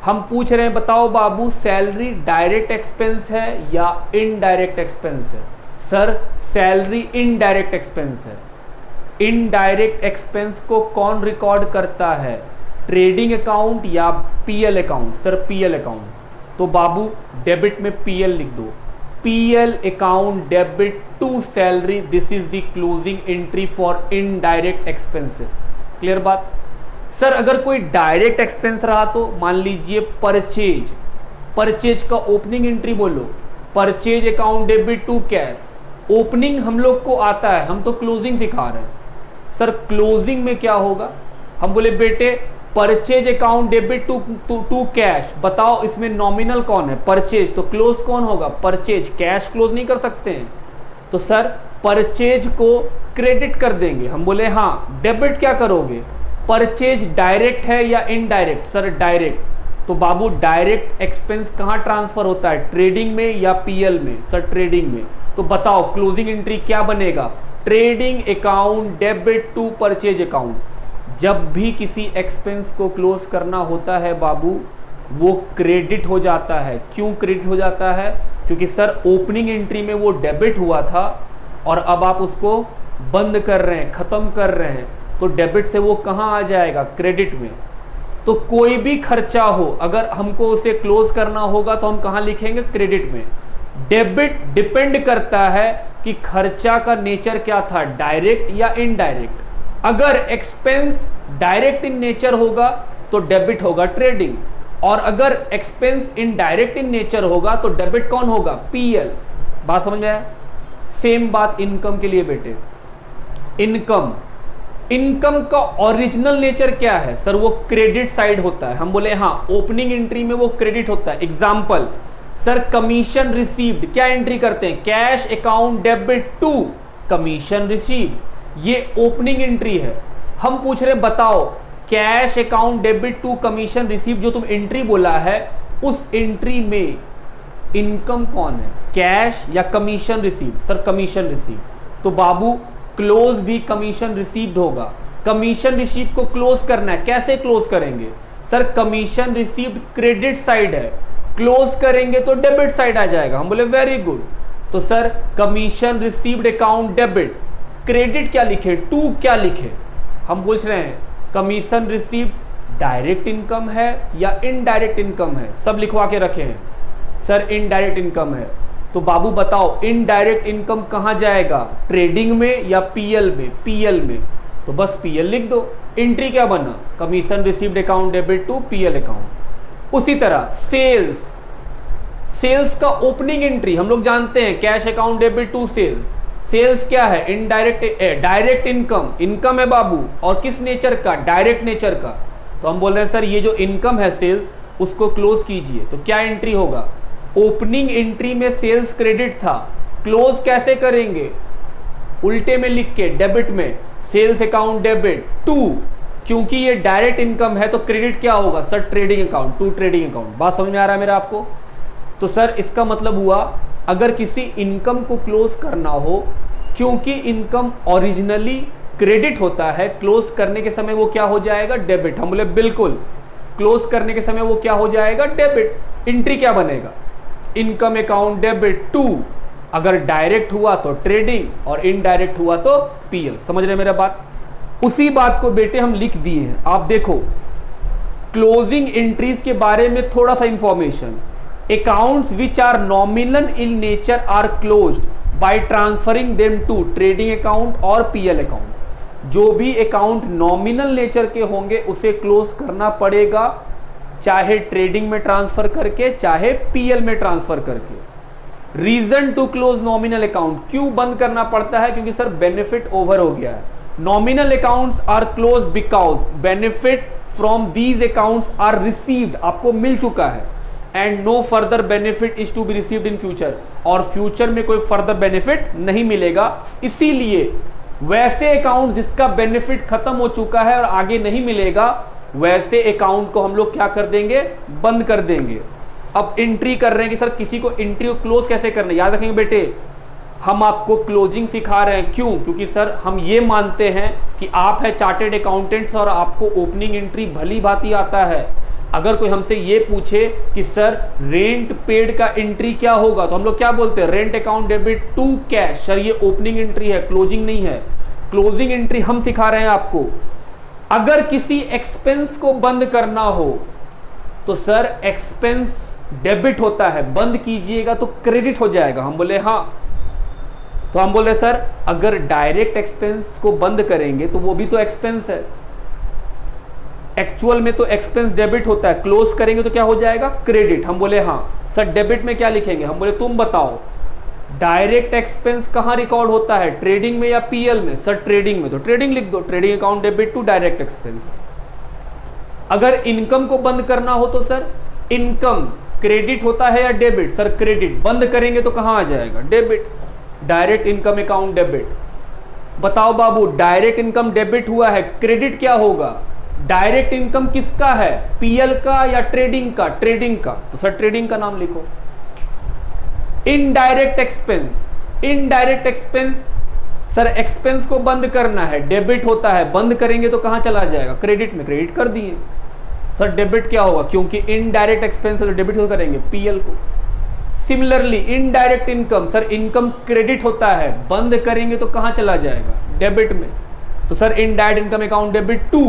हम पूछ रहे हैं बताओ बाबू सैलरी डायरेक्ट एक्सपेंस है या इनडायरेक्ट एक्सपेंस है? सर सैलरी इनडायरेक्ट एक्सपेंस है। इनडायरेक्ट एक्सपेंस को कौन रिकॉर्ड करता है? ट्रेडिंग अकाउंट या PL account? Sir PL account. तो बाबू डेबिट में पीएल लिख दो। PL account debit to salary, this is the closing entry for indirect expenses. Clear बात? सर अगर कोई डायरेक्ट एक्सपेंस रहा तो मान लीजिए परचेज, परचेज का ओपनिंग एंट्री बोलो, purchase account debit to cash. Opening हम लोग को आता है, हम तो क्लोजिंग सिखा रहे हैं। सर क्लोजिंग में क्या होगा? हम बोले बेटे purchase account debit to cash, बताओ इसमें नॉमिनल कौन है? परचेज। तो क्लोज कौन होगा? परचेज। कैश क्लोज नहीं कर सकते हैं। तो सर परचेज को क्रेडिट कर देंगे। हम बोले हाँ। डेबिट क्या करोगे? परचेज डायरेक्ट है या इनडायरेक्ट? Sir direct. तो बाबू डायरेक्ट एक्सपेंस कहां ट्रांसफर होता है? ट्रेडिंग में या पीएल में? सर ट्रेडिंग में। तो बताओ क्लोजिंग एंट्री क्या बनेगा? Trading account debit to purchase account. जब भी किसी एक्सपेंस को क्लोज करना होता है बाबू वो क्रेडिट हो जाता है। क्यों क्रेडिट हो जाता है? क्योंकि सर ओपनिंग एंट्री में वो डेबिट हुआ था और अब आप उसको बंद कर रहे हैं, खत्म कर रहे हैं, तो डेबिट से वो कहां आ जाएगा? क्रेडिट में। तो कोई भी खर्चा हो अगर हमको उसे क्लोज करना होगा तो हम कहां लिखेंगे? क्रेडिट में। डेबिट डिपेंड करता है कि खर्चा का नेचर क्या था, डायरेक्ट या इनडायरेक्ट। अगर एक्सपेंस डायरेक्ट इन नेचर होगा तो डेबिट होगा ट्रेडिंग, और अगर एक्सपेंस इनडायरेक्ट इन नेचर होगा तो डेबिट कौन होगा? पीएल। बात समझ में आया? सेम बात इनकम के लिए बेटे। इनकम, इनकम का ओरिजिनल नेचर क्या है? सर वो क्रेडिट साइड होता है। हम बोले हाँ ओपनिंग एंट्री में वो क्रेडिट होता है। एग्जाम्पल सर कमीशन रिसीव्ड, क्या एंट्री करते हैं? Cash account debit to commission received, ये ओपनिंग एंट्री है। हम पूछ रहे बताओ cash account debit to commission received जो तुम एंट्री बोला है उस एंट्री में इनकम कौन है? कैश या commission received? Sir commission received. तो बाबू क्लोज भी कमीशन रिसीव्ड होगा। कमीशन रिसीव्ड को क्लोज करना है, कैसे क्लोज करेंगे? Sir commission received credit side है, क्लोज करेंगे तो डेबिट साइड आ जाएगा। हम बोले वेरी गुड। तो sir commission received account debit, credit क्या लिखे? टू क्या लिखे? हम पूछ रहे हैं कमीशन रिसीव्ड डायरेक्ट इनकम है या इनडायरेक्ट इनकम है? सब लिखवा के रखे हैं। सर इनडायरेक्ट इनकम है। तो बाबू बताओ इनडायरेक्ट इनकम कहां जाएगा? ट्रेडिंग में या पीएल में? पीएल में। तो बस पीएल लिख दो। एंट्री क्या बना? Commission received account debit to PL account. उसी तरह सेल्स, सेल्स का ओपनिंग एंट्री हम लोग जानते हैं cash account debit to sales. Sales क्या है? इनडायरेक्ट, डायरेक्ट इनकम, इनकम है बाबू, और किस नेचर का? डायरेक्ट नेचर का। तो हम बोल रहे हैं सर ये जो इनकम है सेल्स उसको क्लोज कीजिए। तो क्या एंट्री होगा? ओपनिंग एंट्री में सेल्स क्रेडिट था, क्लोज कैसे करेंगे? उल्टे में लिख के डेबिट में सेल्स अकाउंट डेबिट टू, क्योंकि ये डायरेक्ट इनकम है तो क्रेडिट क्या होगा sir, trading account to trading account. बात समझ में आ रहा है मेरा आपको? तो सर इसका मतलब हुआ अगर किसी इनकम को क्लोज करना हो, क्योंकि इनकम ओरिजिनली क्रेडिट होता है, क्लोज करने के समय वो क्या हो जाएगा, डेबिट। हम बोले बिल्कुल, क्लोज करने के समय वो क्या हो जाएगा, डेबिट। एंट्री क्या बनेगा, इनकम अकाउंट डेबिट टू, अगर डायरेक्ट हुआ तो ट्रेडिंग और इनडायरेक्ट हुआ तो पीएल। समझ रहे मेरा बात? उसी बात को बेटे हम लिख दिए हैं। आप देखो क्लोजिंग एंट्रीज के बारे में थोड़ा सा information. Accounts which are nominal in nature are closed by transferring them to trading account और पीएल अकाउंट। जो भी अकाउंट नॉमिनल नेचर के होंगे उसे क्लोज करना पड़ेगा, चाहे ट्रेडिंग में ट्रांसफर करके चाहे पीएल में ट्रांसफर करके। Reason to close nominal account, क्यों बंद करना पड़ता है, क्योंकि सर बेनिफिट ओवर हो गया है। Nominal accounts are close because benefit from these accounts are received, आपको मिल चुका है, and no further benefit is to be received in future, और फ्यूचर में कोई फर्दर बेनिफिट नहीं मिलेगा। इसीलिए वैसे अकाउंट जिसका बेनिफिट खत्म हो चुका है और आगे नहीं मिलेगा, वैसे अकाउंट को हम लोग क्या कर देंगे, बंद कर देंगे। अब एंट्री कर रहे हैं कि सर किसी को एंट्री को क्लोज कैसे करना है, याद रखेंगे बेटे, हम आपको क्लोजिंग सिखा रहे हैं। क्यों? क्योंकि सर हम ये मानते हैं कि आप है चार्टेड अकाउंटेंट्स और आपको ओपनिंग एंट्री भली भांति आता है। अगर कोई हमसे ये पूछे कि सर रेंट पेड का एंट्री क्या होगा, तो हम लोग क्या बोलते हैं, rent account debit to cash. Sir ये ओपनिंग एंट्री है, क्लोजिंग नहीं है। क्लोजिंग एंट्री हम सिखा रहे हैं आपको। अगर किसी एक्सपेंस को बंद करना हो तो सर एक्सपेंस डेबिट होता है, बंद कीजिएगा तो क्रेडिट हो जाएगा। हम बोले हाँ, तो हम बोले सर अगर डायरेक्ट एक्सपेंस को बंद करेंगे तो वो भी तो एक्सपेंस है, एक्चुअल में तो एक्सपेंस डेबिट होता है, क्लोज करेंगे तो क्या हो जाएगा, क्रेडिट। हम बोले हाँ। सर डेबिट में क्या लिखेंगे, हम बोले तुम बताओ डायरेक्ट एक्सपेंस कहां रिकॉर्ड होता है, ट्रेडिंग में या पीएल में? सर ट्रेडिंग में, तो ट्रेडिंग लिख दो, trading account debit to direct expense. अगर इनकम को बंद करना हो तो सर इनकम क्रेडिट होता है या डेबिट? Sir credit. बंद करेंगे तो कहां आ जाएगा, debit. Direct income account debit. बताओ बाबू डायरेक्ट इनकम डेबिट हुआ है, क्रेडिट क्या होगा? डायरेक्ट इनकम किसका है, पीएल का या ट्रेडिंग का? ट्रेडिंग का, तो सर ट्रेडिंग का नाम लिखो। Indirect expense, indirect expense sir expense को बंद करना है, डेबिट होता है, बंद करेंगे तो कहां चला जाएगा, क्रेडिट में। क्रेडिट कर दिए। सर डेबिट क्या होगा, क्योंकि इनडायरेक्ट एक्सपेंस है तो डेबिट को करेंगे, पीएल को। Similarly indirect income, sir income credit होता है, बंद करेंगे तो कहां चला जाएगा, डेबिट में। तो sir indirect income account debit to,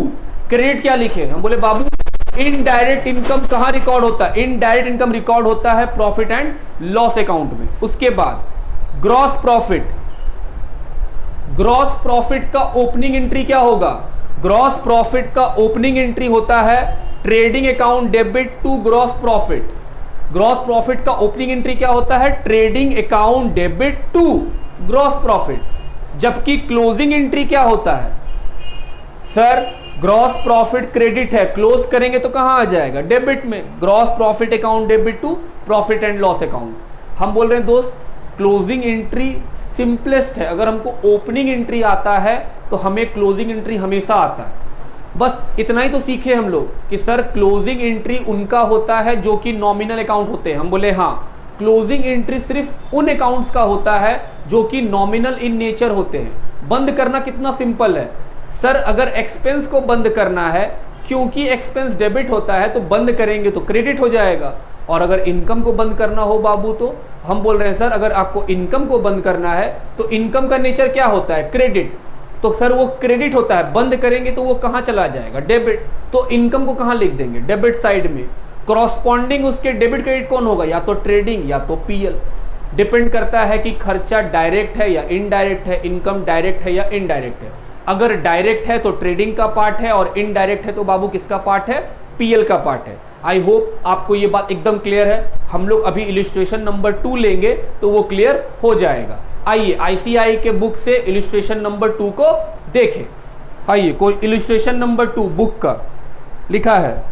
credit क्या लिखे? हम बोले बाबू इनडायरेक्ट इनकम कहां रिकॉर्ड होता है, इनडायरेक्ट इनकम रिकॉर्ड होता है प्रॉफिट एंड लॉस अकाउंट में। उसके बाद ग्रॉस प्रॉफिट, ग्रॉस प्रॉफिट का ओपनिंग एंट्री क्या होगा, ग्रॉस प्रॉफिट का ओपनिंग एंट्री होता है trading account debit to gross profit. Gross profit का ओपनिंग एंट्री क्या होता है, trading account debit to gross profit. जबकि क्लोजिंग एंट्री क्या होता है, सर ग्रॉस प्रॉफिट क्रेडिट है, क्लोज करेंगे तो कहां आ जाएगा, डेबिट में। Gross profit account debit to profit and loss account. हम बोल रहे हैं दोस्त क्लोजिंग एंट्री सिंपलेस्ट है। अगर हमको ओपनिंग एंट्री आता है तो हमें क्लोजिंग एंट्री हमेशा आता है। बस इतना ही तो सीखे हम लोग कि सर क्लोजिंग एंट्री उनका होता है जो कि नॉमिनल अकाउंट होते हैं। हम बोले हाँ, क्लोजिंग एंट्री सिर्फ उन अकाउंट्स का होता है जो कि नॉमिनल इन नेचर होते हैं। बंद करना कितना सिंपल है सर, अगर एक्सपेंस को बंद करना है क्योंकि एक्सपेंस डेबिट होता है तो बंद करेंगे तो क्रेडिट हो जाएगा। और अगर इनकम को बंद करना हो बाबू तो हम बोल रहे हैं सर अगर आपको इनकम को बंद करना है तो इनकम का नेचर क्या होता है, क्रेडिट। तो सर वो क्रेडिट होता है, बंद करेंगे तो वो कहां चला जाएगा, डेबिट। तो इनकम को कहां लिख देंगे, डेबिट साइड में। कॉरस्पॉन्डिंग उसके डेबिट क्रेडिट कौन होगा, या तो ट्रेडिंग या तो पीएल। डिपेंड करता है कि खर्चा डायरेक्ट है या इनडायरेक्ट है, इनकम डायरेक्ट है या इनडायरेक्ट है। अगर डायरेक्ट है तो ट्रेडिंग का पार्ट है और इनडायरेक्ट है तो बाबू किसका पार्ट है, पीएल का पार्ट है। आई होप आपको ये बात एकदम क्लियर है। हम लोग अभी इलिस्ट्रेशन नंबर 2 लेंगे तो वो क्लियर हो जाएगा। आइए आईसीआई के बुक से इलिस्ट्रेशन नंबर 2 को देखें। आइए कोई इलिस्ट्रेशन नंबर 2 बुक का लिखा है,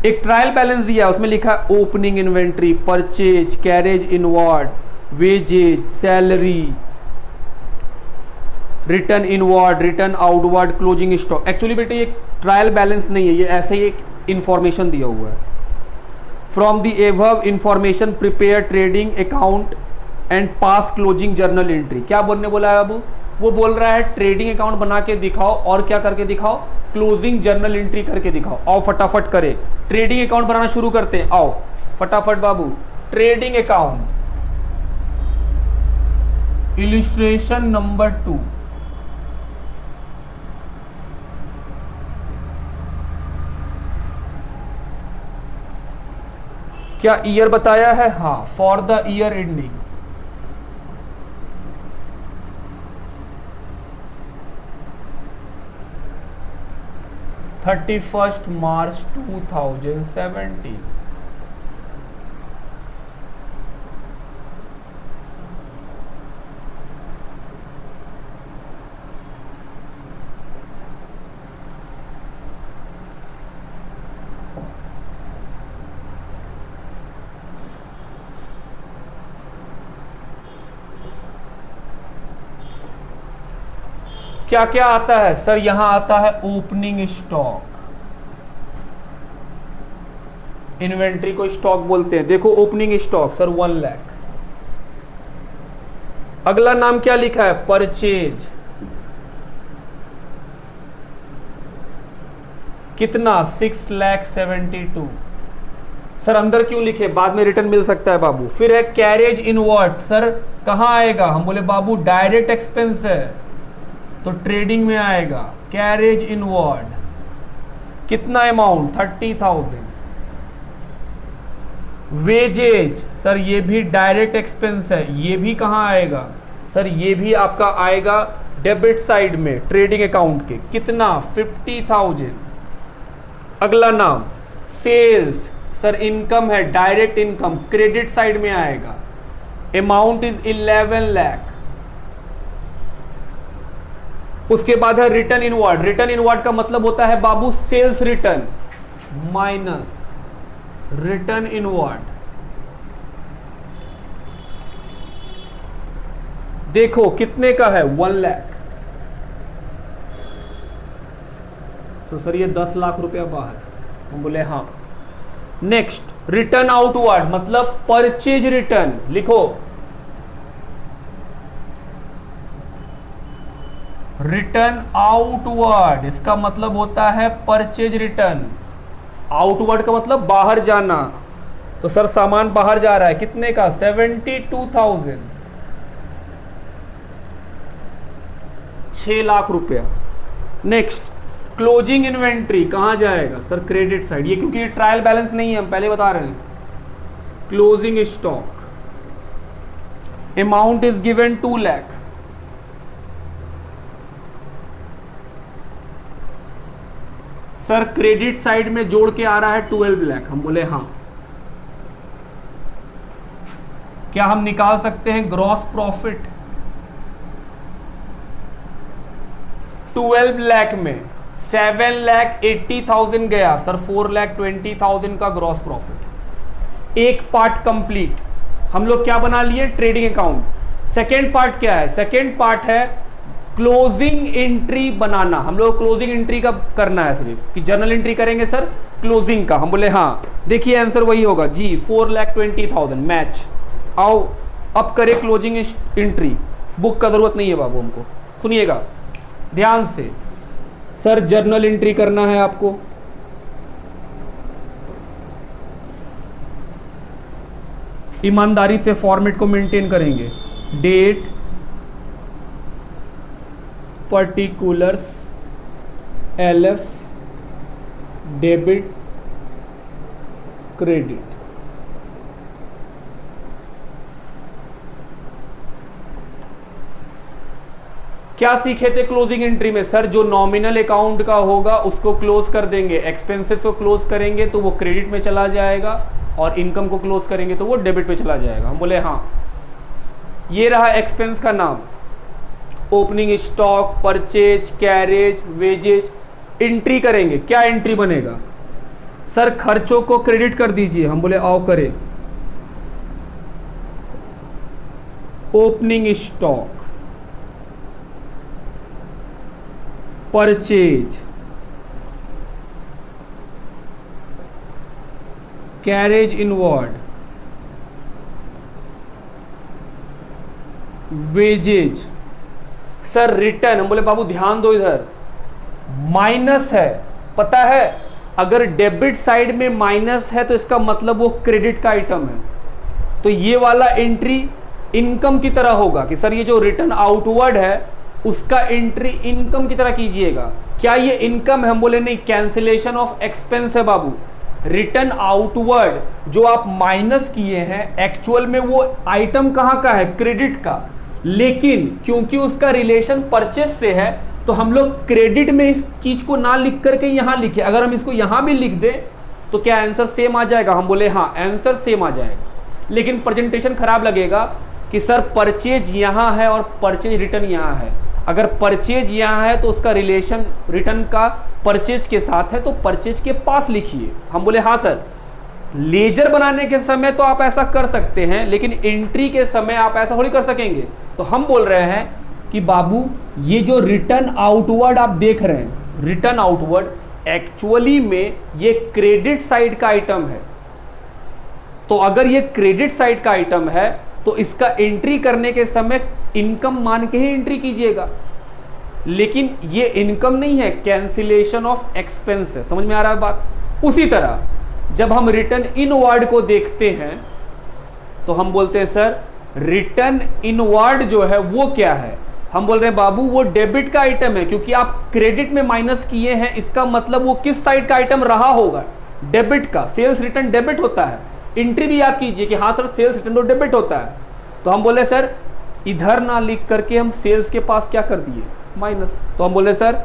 एक ट्रायल बैलेंस दिया है, उसमें लिखा है opening inventory, purchase, carriage inward, wages, salary, return inward, return outward, closing stock. Actually बेटे ये ट्रायल बैलेंस नहीं है, ये ऐसे ही एक इंफॉर्मेशन दिया हुआ है। From the above information prepare trading account and pass closing journal entry. क्या बोलने बोला है बाबू? वो बोल रहा है ट्रेडिंग अकाउंट बना के दिखाओ और क्या करके दिखाओ, क्लोजिंग जर्नल एंट्री करके दिखाओ। आओ फटाफट करे, ट्रेडिंग अकाउंट बनाना शुरू करते हैं। आओ फटाफट बाबू, ट्रेडिंग अकाउंट इलिस्ट्रेशन नंबर 2। क्या ईयर बताया है? हाँ, फॉर द ईयर एंडिंग 31 मार्च 2017। क्या क्या आता है सर? यहां आता है ओपनिंग स्टॉक। इन्वेंट्री को स्टॉक बोलते हैं। देखो ओपनिंग स्टॉक सर 1 लाख। अगला नाम क्या लिखा है? परचेज। कितना? 6,72,000। सर अंदर क्यों लिखे? बाद में रिटर्न मिल सकता है बाबू। फिर है कैरेज इनवर्ड। सर कहां आएगा? हम बोले बाबू डायरेक्ट एक्सपेंस है तो ट्रेडिंग में आएगा। कैरेज इनवर्ड कितना अमाउंट? 30,000। वेजेज सर ये भी डायरेक्ट एक्सपेंस है, ये भी कहां आएगा? सर ये भी आपका आएगा डेबिट साइड में ट्रेडिंग अकाउंट के। कितना? 50,000। अगला नाम सेल्स। सर इनकम है, डायरेक्ट इनकम, क्रेडिट साइड में आएगा। Amount is 11 lakh. उसके बाद है रिटर्न इनवर्ड। रिटर्न इनवर्ड का मतलब होता है बाबू sales return minus return inward. देखो कितने का है? 1 लाख। तो सर ये 10 लाख रुपया बाहर। हम बोले हाँ। नेक्स्ट रिटर्न आउटवर्ड मतलब परचेज रिटर्न। लिखो रिटर्न आउटवर्ड, इसका मतलब होता है परचेज रिटर्न। आउटवर्ड का मतलब बाहर जाना। तो सर सामान बाहर जा रहा है, कितने का? 72,000। 6 लाख रुपया। नेक्स्ट क्लोजिंग इन्वेंट्री कहां जाएगा? Sir credit side. ये क्योंकि ये ट्रायल बैलेंस नहीं है, हम पहले बता रहे हैं। Closing stock amount is given 2 lakh. Sir credit side में जोड़ के आ रहा है 12 लाख। हम बोले हाँ। क्या हम निकाल सकते हैं ग्रॉस प्रॉफिट? 12 लाख में 7,80,000 गया। सर 4,20,000 का ग्रॉस प्रॉफिट। एक पार्ट कंप्लीट। हम लोग क्या बना लिए? Trading account. सेकेंड पार्ट क्या है? सेकेंड पार्ट है क्लोजिंग एंट्री बनाना। हम लोग क्लोजिंग एंट्री का करना है सिर्फ कि जर्नल एंट्री करेंगे सर क्लोजिंग का। हम बोले हाँ। देखिए आंसर वही होगा जी, 4,20,000 मैच। आओ अब करें क्लोजिंग एंट्री। बुक का जरूरत नहीं है बाबू हमको, सुनिएगा ध्यान से। सर जर्नल एंट्री करना है आपको। ईमानदारी से फॉर्मेट को मेंटेन करेंगे। Date, particulars, LF, debit, credit. क्या सीखे थे क्लोजिंग एंट्री में? सर जो नॉमिनल अकाउंट का होगा उसको क्लोज कर देंगे, एक्सपेंसेस को क्लोज करेंगे तो वो क्रेडिट में चला जाएगा, और इनकम को क्लोज करेंगे तो वो डेबिट पे चला जाएगा। हम बोले हाँ। ये रहा एक्सपेंस का नाम। Opening stock, purchase, carriage, wages. Entry करेंगे, क्या एंट्री बनेगा? सर खर्चों को क्रेडिट कर दीजिए। हम बोले आओ करें। Opening stock purchase, carriage inward, wages. Sir return, हम बोले बाबू ध्यान दो, इधर माइनस है, पता है अगर डेबिट साइड में माइनस है तो इसका मतलब वो क्रेडिट का आइटम है, तो ये वाला एंट्री इनकम की तरह होगा कि सर ये जो रिटर्न आउटवर्ड है उसका एंट्री इनकम की तरह कीजिएगा। क्या ये इनकम है? हम बोले नहीं, कैंसिलेशन ऑफ एक्सपेंस है बाबू। रिटर्न आउटवर्ड जो आप माइनस किए हैं एक्चुअल में वो आइटम कहाँ का है? क्रेडिट का, लेकिन क्योंकि उसका रिलेशन परचेस से है तो हम लोग क्रेडिट में इस चीज को ना लिख करके यहां लिखे। अगर हम इसको यहां भी लिख दें तो क्या आंसर सेम आ जाएगा? हम बोले हाँ, आंसर सेम आ जाएगा, लेकिन प्रेजेंटेशन खराब लगेगा कि सर परचेज यहां है और परचेज रिटर्न यहां है। अगर परचेज यहां है तो उसका रिलेशन रिटर्न का परचेज के साथ है, तो परचेज के पास लिखिए। हम बोले हाँ सर, लेजर बनाने के समय तो आप ऐसा कर सकते हैं, लेकिन एंट्री के समय आप ऐसा थोड़ी कर सकेंगे। तो हम बोल रहे हैं कि बाबू ये जो रिटर्न आउटवर्ड आप देख रहे हैं, रिटर्न आउटवर्ड एक्चुअली में ये क्रेडिट साइड का आइटम है। तो अगर ये क्रेडिट साइड का आइटम है तो इसका एंट्री करने के समय इनकम मान के ही एंट्री कीजिएगा, लेकिन ये इनकम नहीं है, कैंसिलेशन ऑफ एक्सपेंस है। समझ में आ रहा है बात? उसी तरह जब हम रिटर्न इनवर्ड को देखते हैं तो हम बोलते हैं सर रिटर्न इनवर्ड जो है वो क्या है? हम बोल रहे हैं बाबू वो डेबिट का आइटम है, क्योंकि आप क्रेडिट में माइनस किए हैं, इसका मतलब वो किस साइड का आइटम रहा होगा? डेबिट का। सेल्स रिटर्न डेबिट होता है। एंट्री भी याद कीजिए कि हाँ सर सेल्स रिटर्न तो डेबिट होता है। तो हम बोले सर इधर ना लिख करके हम सेल्स के पास क्या कर दिए? माइनस। तो हम बोले सर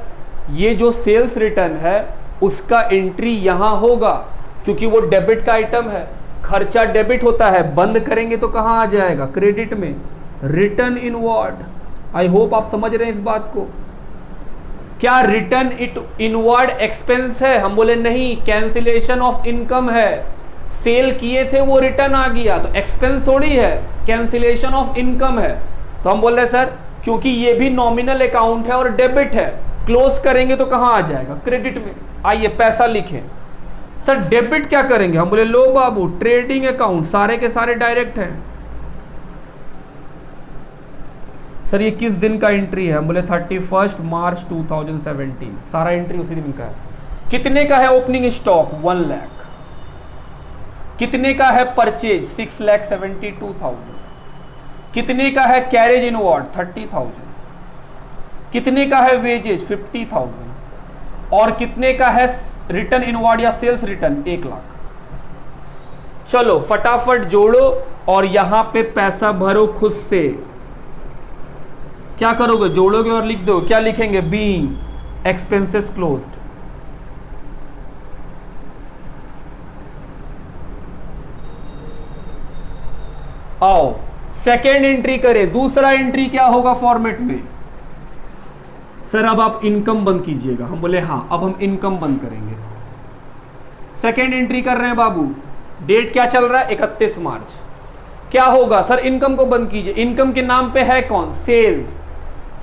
ये जो सेल्स रिटर्न है उसका एंट्री यहां होगा, क्योंकि वो डेबिट का आइटम है, खर्चा डेबिट होता है, बंद करेंगे तो कहां आ जाएगा? क्रेडिट में। Return inward. आई होप आप समझ रहे हैं इस बात को। क्या रिटर्न इनवर्ड एक्सपेंस है? हम बोले नहीं, कैंसिलेशन ऑफ इनकम है। सेल किए थे वो रिटर्न आ गया तो एक्सपेंस थोड़ी है, कैंसिलेशन ऑफ इनकम है। तो हम बोल रहे सर क्योंकि ये भी नॉमिनल अकाउंट है और डेबिट है, क्लोज करेंगे तो कहां आ जाएगा? क्रेडिट में। आइए पैसा लिखें। सर डेबिट क्या करेंगे? हम बोले लो बाबू, ट्रेडिंग अकाउंट, सारे के सारे डायरेक्ट हैं। सर ये किस दिन का एंट्री है? हम बोले 31 मार्च 2017, सारा एंट्री उसी दिन का है। कितने का है ओपनिंग स्टॉक? 1 लाख। कितने का है परचेज? 6,72,000। कितने का है कैरेज इनवर्ड? 30,000। कितने का है वेजेज? 50,000। और कितने का है रिटर्न इनवर्ड या सेल्स रिटर्न? 1 लाख। चलो फटाफट जोड़ो और यहां पे पैसा भरो खुद से। क्या करोगे? जोड़ोगे और लिख दो। क्या लिखेंगे? Being expenses closed. आओ सेकेंड एंट्री करें। दूसरा एंट्री क्या होगा फॉर्मेट में? सर अब आप इनकम बंद कीजिएगा। हम बोले हाँ, अब हम इनकम बंद करेंगे। सेकेंड एंट्री कर रहे हैं बाबू। डेट क्या चल रहा है? 31 मार्च। क्या होगा? सर इनकम को बंद कीजिए। इनकम के नाम पे है कौन? सेल्स।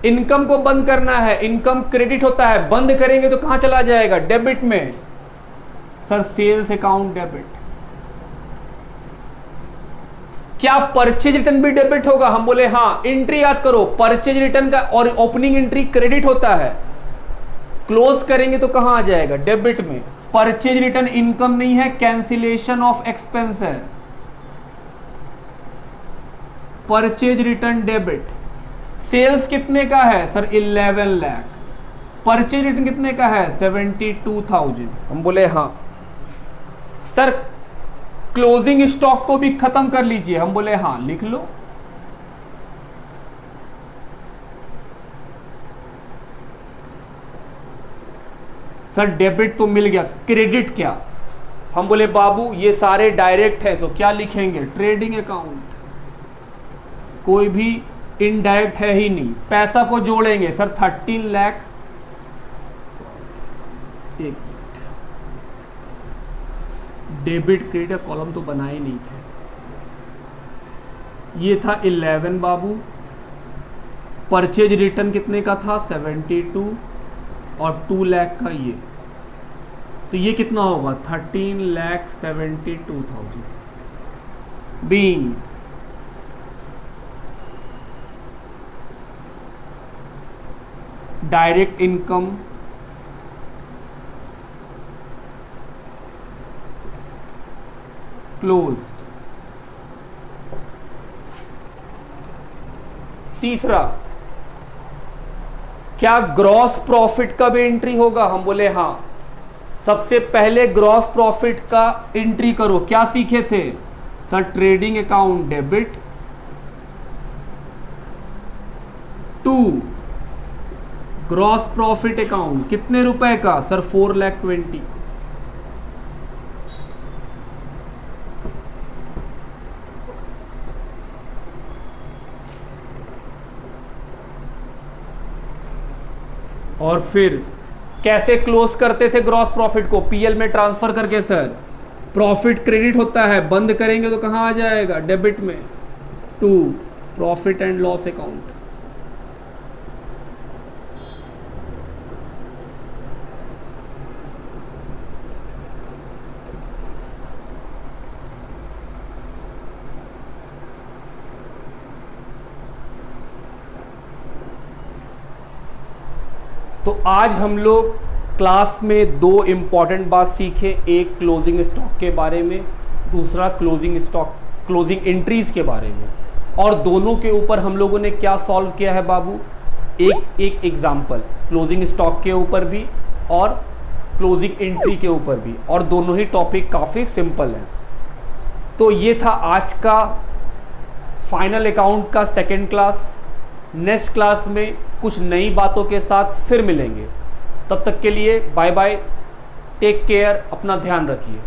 इनकम को बंद करना है। इनकम क्रेडिट होता है, बंद करेंगे तो कहां चला जाएगा? डेबिट में। Sir sales account debit. क्या परचेज रिटर्न भी डेबिट होगा? हम बोले हाँ। एंट्री याद करो, परचेज रिटर्न का और ओपनिंग एंट्री क्रेडिट होता है, क्लोज करेंगे तो कहां आ जाएगा? डेबिट में। परचेज रिटर्न इनकम नहीं है, कैंसिलेशन ऑफ एक्सपेंस है। Purchase return debit. सेल्स कितने का है? सर 11 लाख। परचेज रिटर्न कितने का है? 72,000। हम बोले हाँ। सर क्लोजिंग स्टॉक को भी खत्म कर लीजिए। हम बोले हाँ, लिख लो। सर डेबिट तो मिल गया, क्रेडिट क्या? हम बोले बाबू ये सारे डायरेक्ट है, तो क्या लिखेंगे? Trading account. कोई भी इनडायरेक्ट है ही नहीं। पैसा को जोड़ेंगे। सर 13 लाख। एक डेबिट क्रेडिट कॉलम तो बनाए नहीं थे। ये था 11 बाबू। परचेज रिटर्न कितने का था? 72। और 2 लाख का ये, तो ये कितना होगा 13,72,000 बीइंग डायरेक्ट इनकम क्लोज्ड। तीसरा, क्या ग्रॉस प्रॉफिट का भी एंट्री होगा? हम बोले हाँ। सबसे पहले ग्रॉस प्रॉफिट का एंट्री करो। क्या सीखे थे sir? Trading account debit to gross profit account, कितने रुपए का सर? 4,20,000। और फिर कैसे क्लोज करते थे ग्रॉस प्रॉफिट को? पीएल में ट्रांसफर करके सर। प्रॉफिट क्रेडिट होता है, बंद करेंगे तो कहां आ जाएगा? डेबिट में, to profit and loss account. तो आज हम लोग क्लास में 2 इम्पॉर्टेंट बात सीखे। एक क्लोजिंग स्टॉक के बारे में, दूसरा क्लोजिंग एंट्रीज के बारे में। और दोनों के ऊपर हम लोगों ने क्या सॉल्व किया है बाबू? एक एग्जाम्पल क्लोजिंग स्टॉक के ऊपर भी और क्लोजिंग एंट्री के ऊपर भी, और दोनों ही टॉपिक काफ़ी सिंपल हैं। तो ये था आज का फाइनल अकाउंट का सेकेंड क्लास। नेक्स्ट क्लास में कुछ नई बातों के साथ फिर मिलेंगे। तब तक के लिए बाय बाय, टेक केयर, अपना ध्यान रखिए।